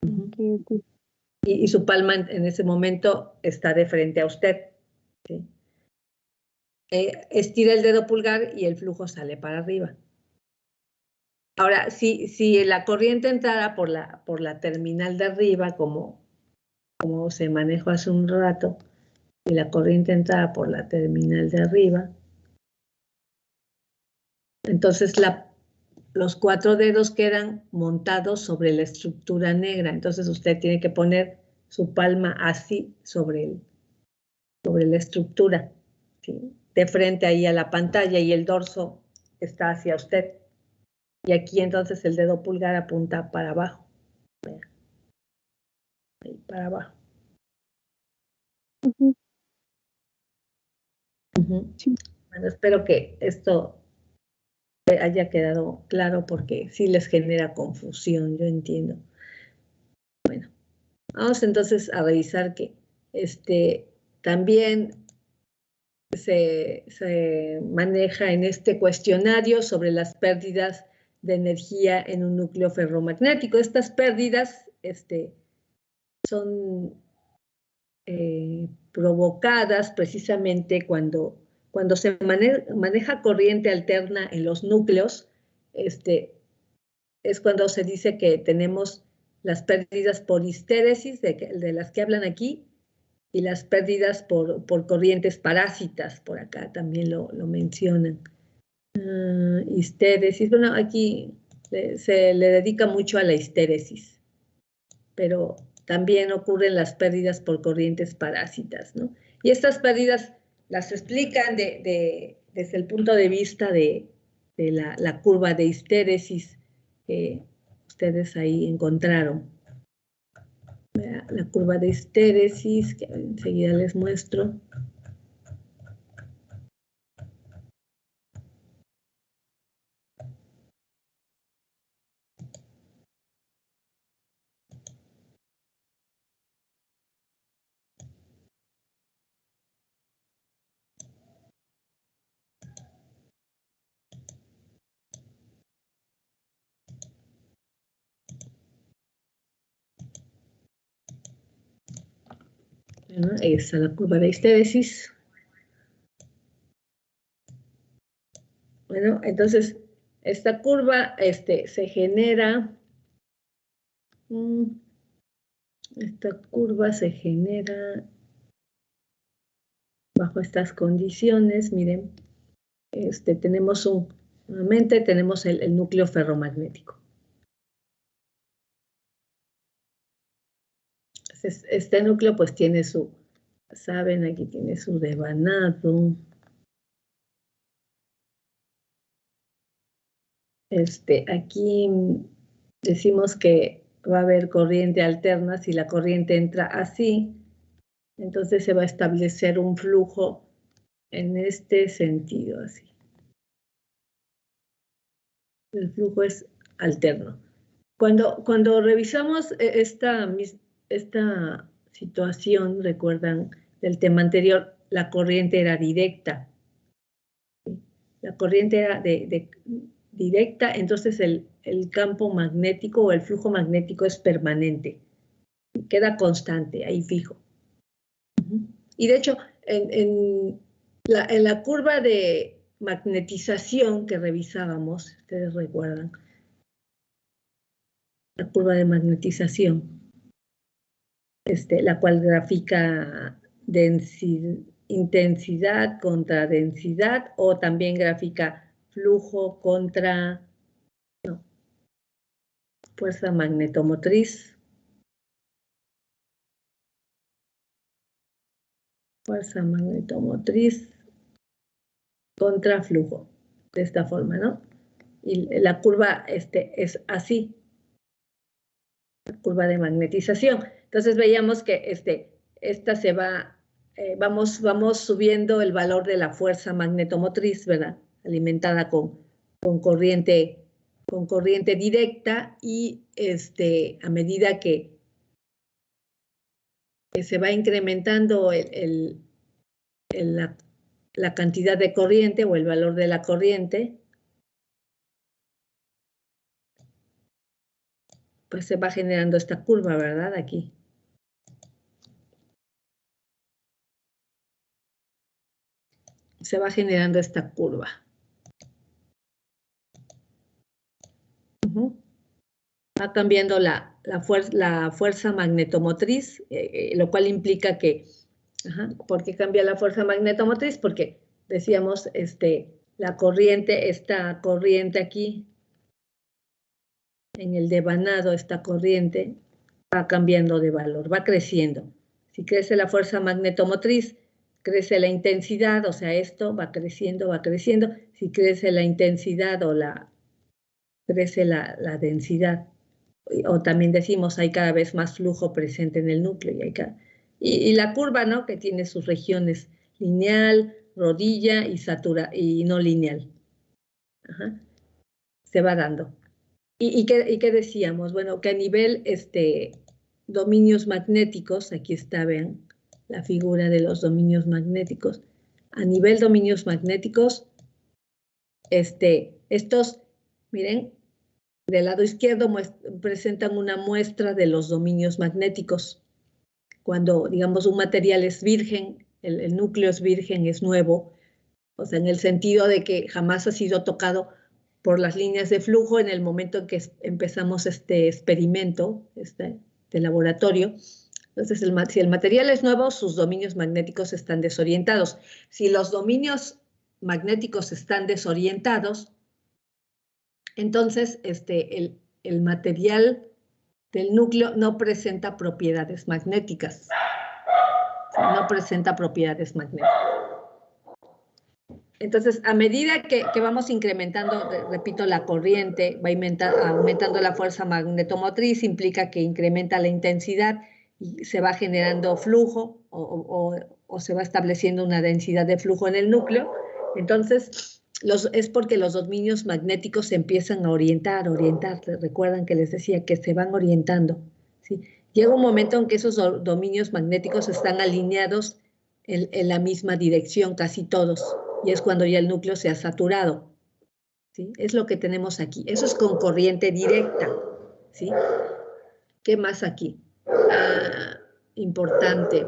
Ok. Y su palma en ese momento está de frente a usted. ¿Sí? Estira el dedo pulgar y el flujo sale para arriba. Ahora, si la corriente entrara por la terminal de arriba, como se manejó hace un rato, y la corriente entrara por la terminal de arriba, entonces los 4 dedos quedan montados sobre la estructura negra. Entonces usted tiene que poner su palma así sobre la estructura, ¿sí? De frente ahí a la pantalla, y el dorso está hacia usted. Y aquí entonces el dedo pulgar apunta para abajo. Ahí para abajo. Sí. Bueno, espero que esto haya quedado claro, porque sí les genera confusión, yo entiendo. Bueno, vamos entonces a revisar que también se maneja en este cuestionario sobre las pérdidas de energía en un núcleo ferromagnético. Estas pérdidas son provocadas precisamente cuando se maneja corriente alterna en los núcleos. Es cuando se dice que tenemos las pérdidas por histéresis, de las que hablan aquí, y las pérdidas por corrientes parásitas, por acá también lo mencionan. Histéresis, bueno, aquí se le dedica mucho a la histéresis, pero también ocurren las pérdidas por corrientes parásitas, ¿no? Y estas pérdidas las explican desde el punto de vista de la curva de histéresis que ustedes ahí encontraron. La curva de histéresis, que enseguida les muestro. Bueno, ahí está la curva de histéresis. Bueno, entonces, esta curva se genera, esta curva se genera bajo estas condiciones. Miren, tenemos nuevamente tenemos el núcleo ferromagnético. Entonces, este núcleo pues tiene saben, aquí tiene su devanado. Aquí decimos que va a haber corriente alterna. Si la corriente entra así, entonces se va a establecer un flujo en este sentido, así. El flujo es alterno. Cuando revisamos esta situación, recuerdan del tema anterior, la corriente era directa. La corriente era directa, entonces el campo magnético o el flujo magnético es permanente. Queda constante, ahí fijo. Y de hecho, en la curva de magnetización que revisábamos, ustedes recuerdan, la curva de magnetización, la cual grafica intensidad contra densidad, o también grafica flujo contra fuerza magnetomotriz. Fuerza magnetomotriz contra flujo, de esta forma, ¿no? Y la curva es así, la curva de magnetización. Entonces veíamos que esta se va, vamos subiendo el valor de la fuerza magnetomotriz, ¿verdad? Alimentada con corriente directa y a medida que se va incrementando la cantidad de corriente o el valor de la corriente, pues se va generando esta curva, ¿verdad? Aquí. Se va generando esta curva. Va cambiando la fuerza magnetomotriz, lo cual implica que, ¿por qué cambia la fuerza magnetomotriz? Porque decíamos, la corriente, esta corriente aquí, en el devanado, esta corriente va cambiando de valor, va creciendo. Si crece la fuerza magnetomotriz, crece la intensidad, o sea, esto va creciendo, va creciendo. Si crece la intensidad crece la densidad. O también decimos, hay cada vez más flujo presente en el núcleo. Y la curva, ¿no? Que tiene sus regiones lineal, rodilla y no lineal. Se va dando. ¿Y qué decíamos? Bueno, que a nivel dominios magnéticos, aquí está, vean, la figura de los dominios magnéticos. A nivel dominios magnéticos, estos, miren, del lado izquierdo presentan una muestra de los dominios magnéticos. Cuando, digamos, un material es virgen, el núcleo es virgen, es nuevo, o sea, en el sentido de que jamás ha sido tocado por las líneas de flujo en el momento en que empezamos este experimento de laboratorio. Entonces, si el material es nuevo, sus dominios magnéticos están desorientados. Si los dominios magnéticos están desorientados, entonces el material del núcleo no presenta propiedades magnéticas. No presenta propiedades magnéticas. Entonces, a medida que vamos incrementando, repito, la corriente, va aumentando la fuerza magnetomotriz, implica que incrementa la intensidad y se va generando flujo o se va estableciendo una densidad de flujo en el núcleo. Entonces, es porque los dominios magnéticos se empiezan a orientar. Recuerdan que les decía que se van orientando, ¿sí? Llega un momento en que esos dominios magnéticos están alineados en la misma dirección, casi todos. Y es cuando ya el núcleo se ha saturado, ¿sí? Es lo que tenemos aquí. Eso es con corriente directa, ¿sí? ¿Qué más aquí? Importante.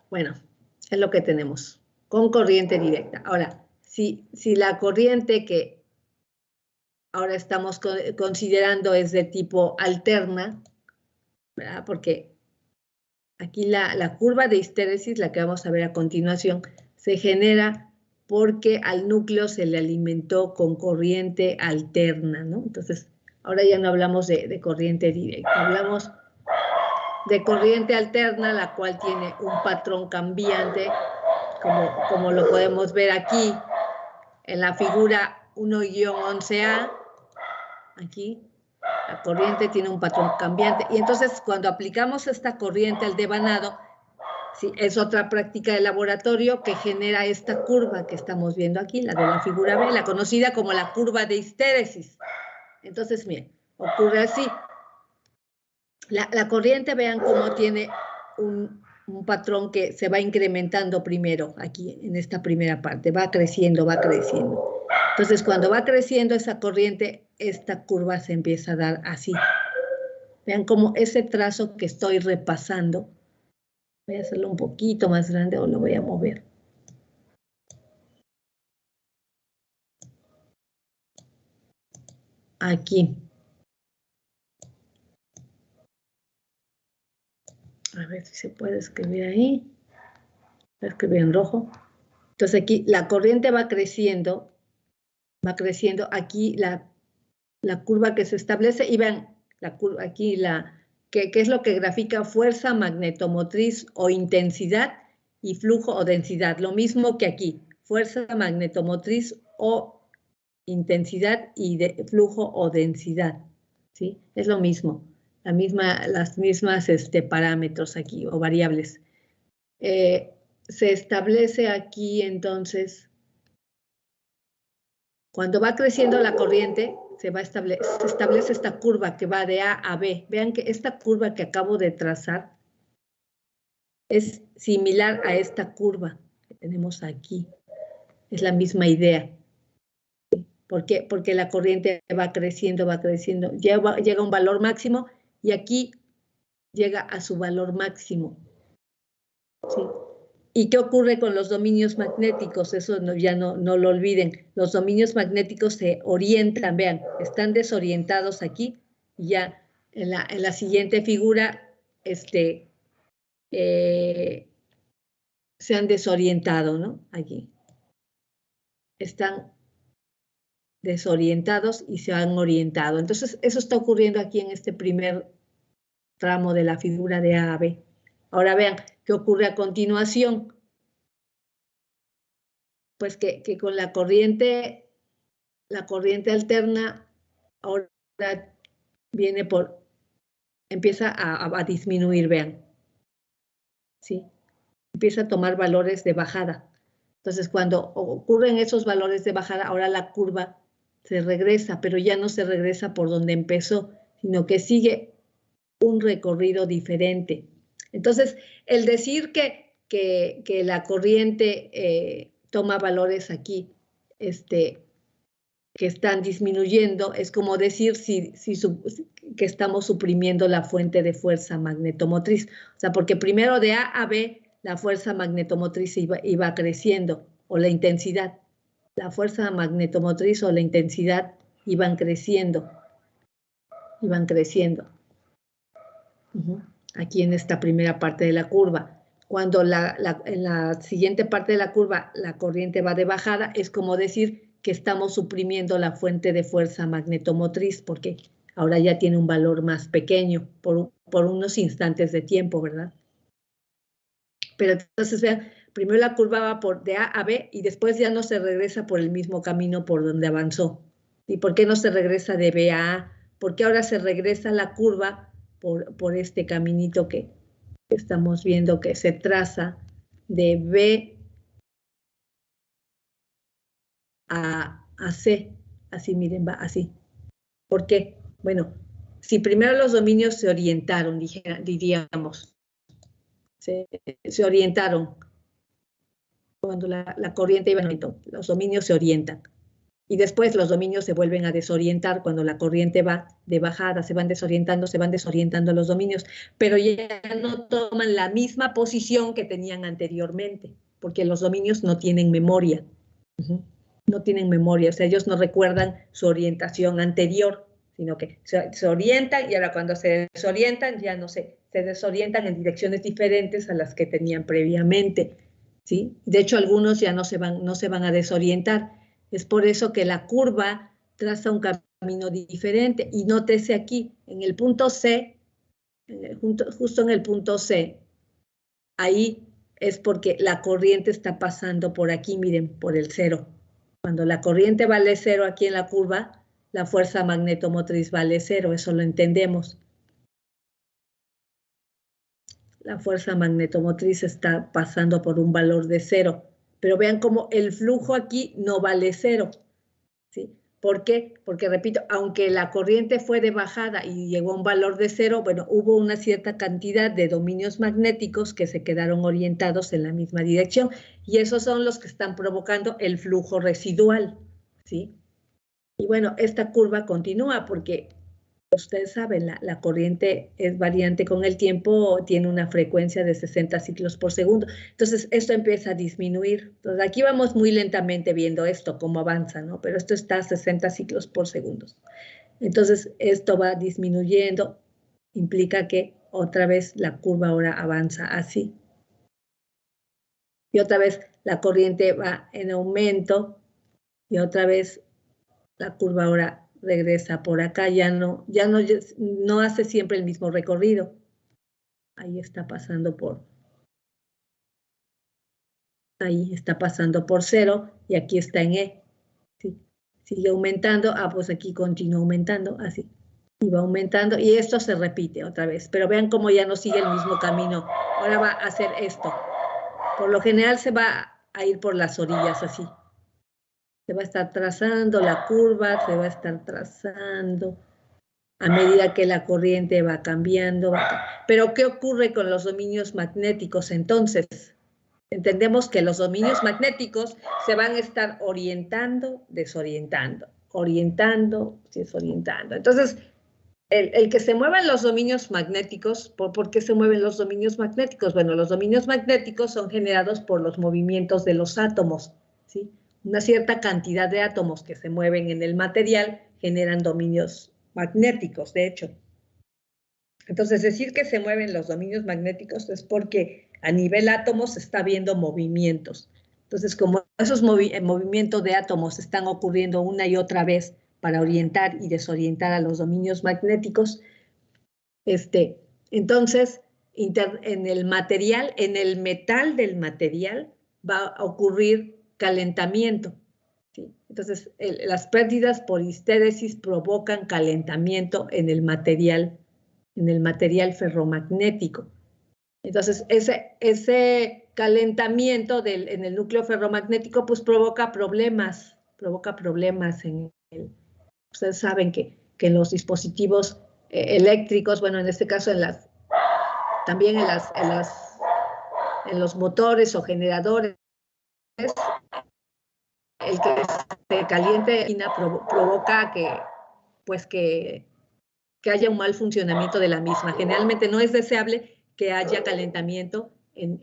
Bueno, es lo que tenemos, con corriente directa. Ahora, si la corriente que ahora estamos considerando es de tipo alterna, ¿verdad? Porque aquí la curva de histéresis, la que vamos a ver a continuación, se genera porque al núcleo se le alimentó con corriente alterna, ¿no? Entonces, ahora ya no hablamos de corriente directa, hablamos de corriente alterna, la cual tiene un patrón cambiante, como lo podemos ver aquí en la figura 1-11A, aquí. La corriente tiene un patrón cambiante y entonces cuando aplicamos esta corriente al devanado, sí, es otra práctica de laboratorio que genera esta curva que estamos viendo aquí, la de la figura B, la conocida como la curva de histéresis. Entonces, miren, ocurre así. La corriente, vean cómo tiene un patrón que se va incrementando primero aquí en esta primera parte, va creciendo, va creciendo. Entonces, cuando va creciendo esa corriente, esta curva se empieza a dar así. Vean cómo ese trazo que estoy repasando, voy a hacerlo un poquito más grande o lo voy a mover. Aquí. A ver si se puede escribir ahí. Voy a escribir en rojo. Entonces aquí la corriente va creciendo. Va creciendo. Aquí la curva que se establece. Y vean, la curva aquí, ¿qué es lo que grafica? Fuerza magnetomotriz o intensidad y flujo o densidad. Lo mismo que aquí. Fuerza magnetomotriz o intensidad y flujo o densidad. ¿Sí? Es lo mismo. las mismas parámetros aquí o variables. Se establece aquí entonces, cuando va creciendo la corriente, se establece esta curva que va de A a B. Vean que esta curva que acabo de trazar es similar a esta curva que tenemos aquí. Es la misma idea. ¿Por qué? Porque la corriente va creciendo, llega a un valor máximo y aquí llega a su valor máximo. ¿Sí? ¿Y qué ocurre con los dominios magnéticos? Eso ya no lo olviden. Los dominios magnéticos se orientan, vean, están desorientados aquí y ya en la siguiente figura se han desorientado, ¿no? Aquí. Están desorientados y se han orientado. Entonces, eso está ocurriendo aquí en este primer tramo de la figura de A a B. Ahora vean qué ocurre a continuación. Pues que con la corriente alterna ahora empieza a disminuir, vean. ¿Sí? Empieza a tomar valores de bajada. Entonces, cuando ocurren esos valores de bajada, ahora la curva se regresa, pero ya no se regresa por donde empezó, sino que sigue un recorrido diferente. Entonces, el decir que la corriente toma valores aquí, que están disminuyendo, es como decir que estamos suprimiendo la fuente de fuerza magnetomotriz. O sea, porque primero de A a B, la fuerza magnetomotriz iba creciendo, o la intensidad. La fuerza magnetomotriz o la intensidad iban creciendo. Aquí en esta primera parte de la curva. Cuando en la siguiente parte de la curva la corriente va de bajada, es como decir que estamos suprimiendo la fuente de fuerza magnetomotriz, porque ahora ya tiene un valor más pequeño por unos instantes de tiempo, ¿verdad? Pero entonces, vean, primero la curva va de A a B y después ya no se regresa por el mismo camino por donde avanzó. ¿Y por qué no se regresa de B a A? Porque ahora se regresa la curva por este caminito que estamos viendo que se traza de B a C. Así, miren, va así. ¿Por qué? Bueno, si primero los dominios se orientaron, diríamos, se orientaron cuando la corriente iba en aumento, los dominios se orientan. Y después los dominios se vuelven a desorientar cuando la corriente va de bajada, se van desorientando los dominios, pero ya no toman la misma posición que tenían anteriormente, porque los dominios no tienen memoria. No tienen memoria, o sea, ellos no recuerdan su orientación anterior, sino que se orientan y ahora cuando se desorientan, ya no se desorientan en direcciones diferentes a las que tenían previamente, ¿sí? De hecho, algunos ya no se van a desorientar. Es por eso que la curva traza un camino diferente. Y nótese aquí, en el punto C, justo en el punto C, ahí es porque la corriente está pasando por aquí, miren, por el cero. Cuando la corriente vale cero aquí en la curva, la fuerza magnetomotriz vale cero, eso lo entendemos. La fuerza magnetomotriz está pasando por un valor de cero. Pero vean cómo el flujo aquí no vale cero, ¿sí? ¿Por qué? Porque, repito, aunque la corriente fue de bajada y llegó a un valor de cero, bueno, hubo una cierta cantidad de dominios magnéticos que se quedaron orientados en la misma dirección y esos son los que están provocando el flujo residual, ¿sí? Y bueno, esta curva continúa porque ustedes saben, la corriente es variante con el tiempo, tiene una frecuencia de 60 ciclos por segundo. Entonces, esto empieza a disminuir. Entonces, aquí vamos muy lentamente viendo esto, cómo avanza, ¿no? Pero esto está a 60 ciclos por segundo. Entonces, esto va disminuyendo, implica que otra vez la curva ahora avanza así. Y otra vez la corriente va en aumento y otra vez la curva ahora regresa por acá, ya no hace siempre el mismo recorrido. Ahí está pasando por cero y aquí está en E. ¿Sí? Sigue aumentando, pues aquí continúa aumentando, así. Y va aumentando, y esto se repite otra vez. Pero vean cómo ya no sigue el mismo camino. Ahora va a hacer esto. Por lo general se va a ir por las orillas así. Se va a estar trazando la curva, se va a estar trazando a medida que la corriente va cambiando. Pero ¿qué ocurre con los dominios magnéticos entonces? Entendemos que los dominios magnéticos se van a estar orientando, desorientando, orientando, desorientando. Entonces, el que se muevan los dominios magnéticos, ¿por qué se mueven los dominios magnéticos? Bueno, los dominios magnéticos son generados por los movimientos de los átomos, ¿sí? Una cierta cantidad de átomos que se mueven en el material generan dominios magnéticos, de hecho. Entonces, decir que se mueven los dominios magnéticos es porque a nivel átomos se está viendo movimientos. Entonces, como esos movimientos de átomos están ocurriendo una y otra vez para orientar y desorientar a los dominios magnéticos, entonces, en el material, en el metal del material, va a ocurrir calentamiento. ¿Sí? Entonces, las pérdidas por histéresis provocan calentamiento en el material ferromagnético. Entonces, ese calentamiento en el núcleo ferromagnético, pues provoca problemas en el. Ustedes saben que en los dispositivos eléctricos, bueno, en este caso también en los motores o generadores, el que se caliente provoca que haya un mal funcionamiento de la misma. Generalmente no es deseable que haya calentamiento en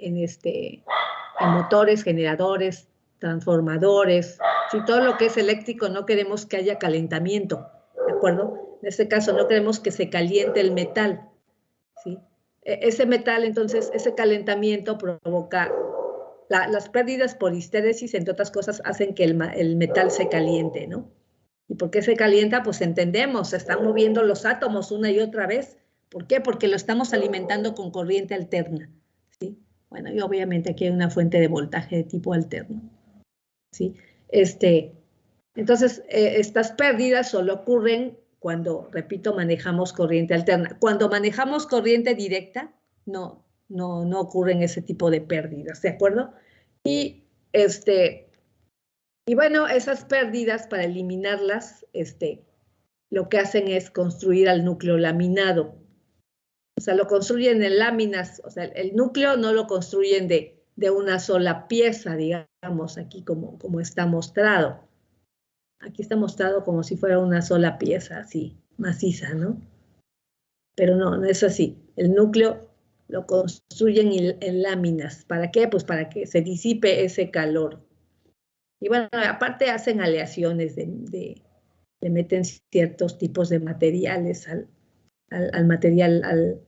motores, generadores, transformadores. Si todo lo que es eléctrico no queremos que haya calentamiento, ¿de acuerdo? En este caso no queremos que se caliente el metal, ¿sí? Ese metal, entonces, ese calentamiento provoca las pérdidas por histéresis, entre otras cosas, hacen que el metal se caliente, ¿no? ¿Y por qué se calienta? Pues entendemos, se están moviendo los átomos una y otra vez. ¿Por qué? Porque lo estamos alimentando con corriente alterna, ¿sí? Bueno, y obviamente aquí hay una fuente de voltaje de tipo alterno, ¿sí? Entonces, estas pérdidas solo ocurren cuando, repito, manejamos corriente alterna. Cuando manejamos corriente directa, no ocurren ese tipo de pérdidas, ¿de acuerdo? Y bueno, esas pérdidas, para eliminarlas, lo que hacen es construir al núcleo laminado. O sea, lo construyen en láminas, o sea, el núcleo no lo construyen de una sola pieza, digamos, aquí como está mostrado. Aquí está mostrado como si fuera una sola pieza, así, maciza, ¿no? Pero no es así. El núcleo lo construyen en láminas. ¿Para qué? Pues para que se disipe ese calor. Y bueno, aparte hacen aleaciones, le meten ciertos tipos de materiales al material,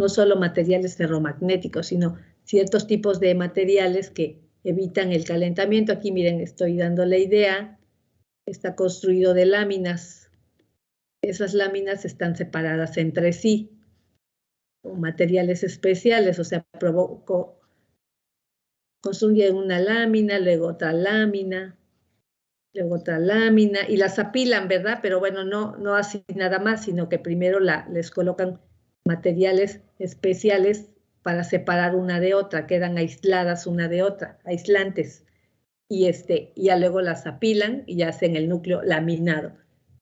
no solo materiales ferromagnéticos, sino ciertos tipos de materiales que evitan el calentamiento. Aquí miren, estoy dando la idea, está construido de láminas. Esas láminas están separadas entre sí, con materiales especiales, o sea, construyen una lámina, luego otra lámina, y las apilan, ¿verdad? Pero bueno, no así nada más, sino que primero les colocan materiales especiales para separar una de otra, quedan aisladas una de otra, aislantes, y ya luego las apilan y ya hacen el núcleo laminado.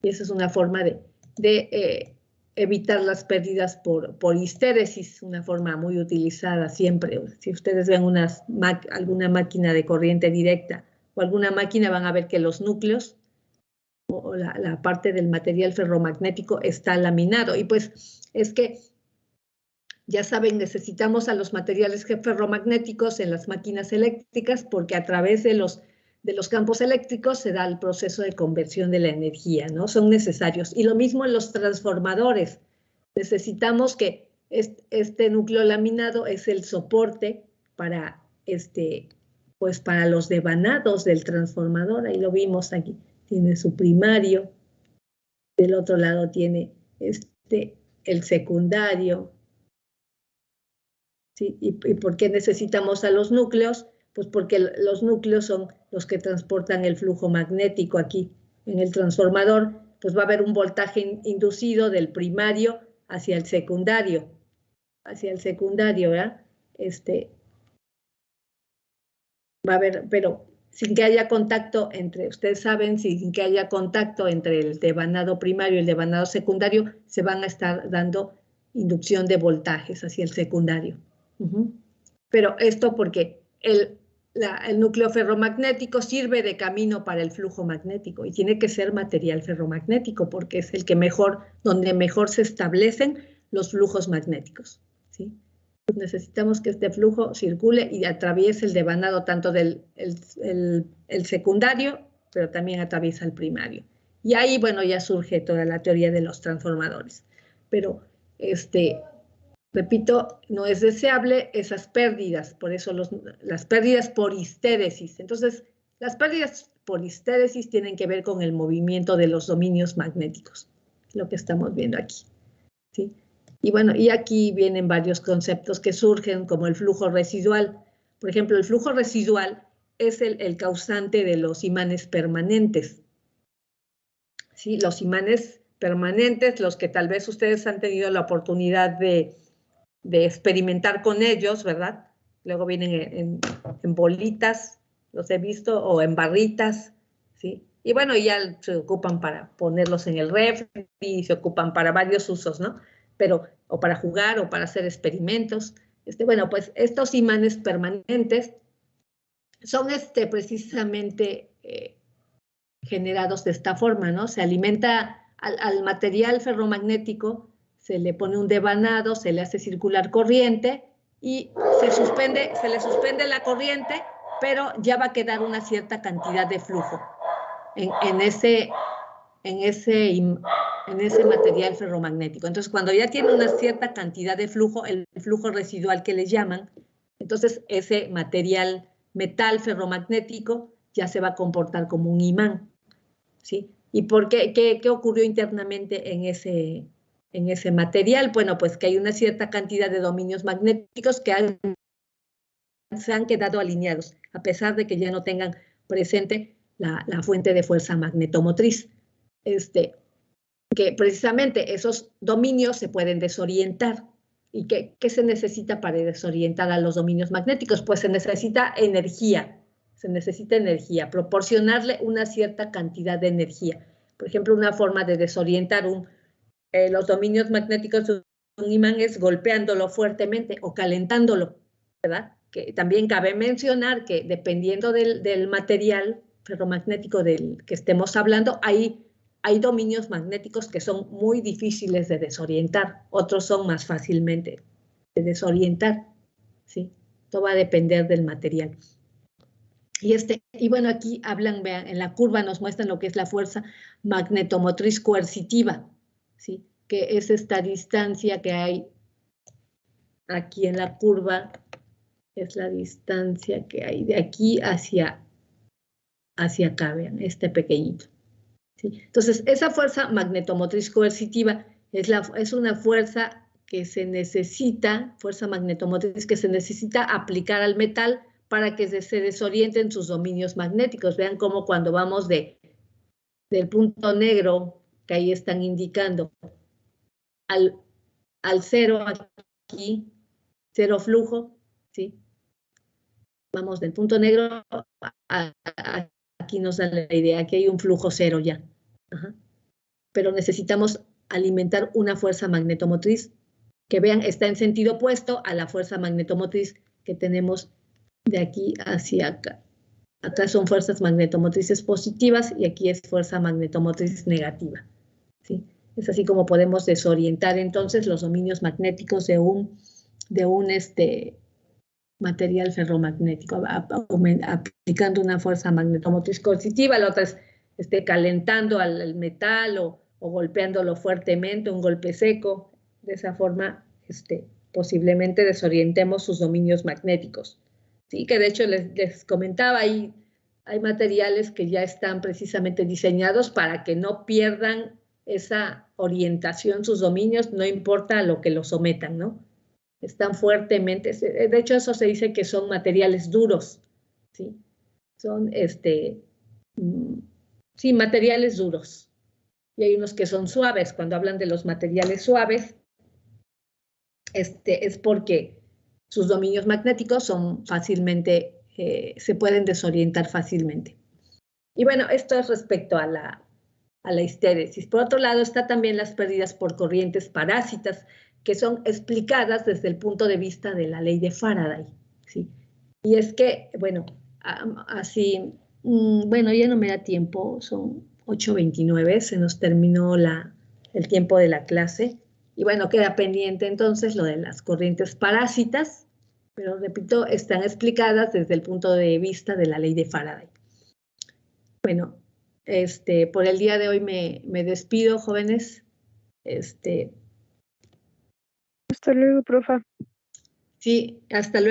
Y esa es una forma de evitar las pérdidas por histéresis, una forma muy utilizada siempre. Si ustedes ven alguna máquina de corriente directa o alguna máquina, van a ver que los núcleos o la parte del material ferromagnético está laminado. Y pues es que, ya saben, necesitamos a los materiales ferromagnéticos en las máquinas eléctricas porque a través de los campos eléctricos se da el proceso de conversión de la energía, ¿no? Son necesarios. Y lo mismo en los transformadores. Necesitamos que este núcleo laminado es el soporte para pues para los devanados del transformador. Ahí lo vimos aquí. Tiene su primario. Del otro lado tiene el secundario. ¿Sí? ¿Y por qué necesitamos a los núcleos? Pues porque los núcleos son los que transportan el flujo magnético aquí. En el transformador pues va a haber un voltaje inducido del primario hacia el secundario, ¿verdad? Va a haber, pero sin que haya contacto entre, ustedes saben, sin que haya contacto entre el devanado primario y el devanado secundario, se van a estar dando inducción de voltajes hacia el secundario. Pero esto porque el núcleo ferromagnético sirve de camino para el flujo magnético y tiene que ser material ferromagnético porque es el que donde mejor se establecen los flujos magnéticos, ¿sí? Pues necesitamos que este flujo circule y atraviese el devanado tanto del el secundario, pero también atraviesa el primario. Y ahí, bueno, ya surge toda la teoría de los transformadores. Pero, repito, no es deseable esas pérdidas, por eso las pérdidas por histéresis. Entonces, las pérdidas por histéresis tienen que ver con el movimiento de los dominios magnéticos, lo que estamos viendo aquí, ¿sí? Y bueno, y aquí vienen varios conceptos que surgen como el flujo residual. Por ejemplo, el flujo residual es el causante de los imanes permanentes, ¿sí? Los imanes permanentes, los que tal vez ustedes han tenido la oportunidad de experimentar con ellos, ¿verdad? Luego vienen en bolitas, los he visto, o en barritas, ¿sí? Y bueno, ya se ocupan para ponerlos en el refri y se ocupan para varios usos, ¿no? Pero, o para jugar o para hacer experimentos. Bueno, pues estos imanes permanentes son precisamente generados de esta forma, ¿no? Se alimenta al material ferromagnético, se le pone un devanado, se le hace circular corriente y se le suspende la corriente, pero ya va a quedar una cierta cantidad de flujo en ese material ferromagnético. Entonces, cuando ya tiene una cierta cantidad de flujo, el flujo residual que le llaman, entonces ese metal ferromagnético ya se va a comportar como un imán, ¿sí? ¿Y por qué? ¿Qué ocurrió internamente en ese material? Bueno, pues que hay una cierta cantidad de dominios magnéticos que se han quedado alineados, a pesar de que ya no tengan presente la fuente de fuerza magnetomotriz. Que precisamente esos dominios se pueden desorientar. ¿Y qué se necesita para desorientar a los dominios magnéticos? Pues se necesita energía, proporcionarle una cierta cantidad de energía. Por ejemplo, una forma de desorientar los dominios magnéticos de un imán es golpeándolo fuertemente o calentándolo, ¿verdad? Que también cabe mencionar que dependiendo del material ferromagnético del que estemos hablando, hay dominios magnéticos que son muy difíciles de desorientar, otros son más fácilmente de desorientar, ¿sí? Todo va a depender del material. Y bueno, aquí hablan, vean, en la curva nos muestran lo que es la fuerza magnetomotriz coercitiva, ¿sí? Que es esta distancia que hay aquí en la curva, es la distancia que hay de aquí hacia acá, vean, pequeñito. ¿Sí? Entonces, esa fuerza magnetomotriz coercitiva es una fuerza que se necesita, fuerza magnetomotriz que se necesita aplicar al metal para que se desorienten sus dominios magnéticos. Vean cómo cuando vamos del punto negro, que ahí están indicando, al cero aquí, cero flujo, ¿sí? Vamos del punto negro aquí nos da la idea, aquí hay un flujo cero ya. Ajá. Pero necesitamos alimentar una fuerza magnetomotriz que vean está en sentido opuesto a la fuerza magnetomotriz que tenemos de aquí hacia acá. Acá son fuerzas magnetomotrices positivas y aquí es fuerza magnetomotriz negativa, ¿sí? Es así como podemos desorientar entonces los dominios magnéticos de un material ferromagnético, aplicando una fuerza magnetomotriz coercitiva. La otra es calentando al metal o golpeándolo fuertemente, un golpe seco. De esa forma, posiblemente desorientemos sus dominios magnéticos. Sí, que de hecho les comentaba, hay materiales que ya están precisamente diseñados para que no pierdan esa orientación, sus dominios, no importa a lo que los sometan, ¿no? Están fuertemente, de hecho eso se dice que son materiales duros, ¿sí? Son, sí, materiales duros, y hay unos que son suaves. Cuando hablan de los materiales suaves, es porque sus dominios magnéticos son fácilmente, se pueden desorientar fácilmente. Y bueno, esto es respecto a la histéresis. Por otro lado, está también las pérdidas por corrientes parásitas, que son explicadas desde el punto de vista de la ley de Faraday, ¿sí? Y es que, bueno, así, bueno, ya no me da tiempo, son 8:29, se nos terminó el tiempo de la clase. Y bueno, queda pendiente entonces lo de las corrientes parásitas, pero repito, están explicadas desde el punto de vista de la ley de Faraday. Bueno, por el día de hoy me despido, jóvenes. Hasta luego, profa. Sí, hasta luego.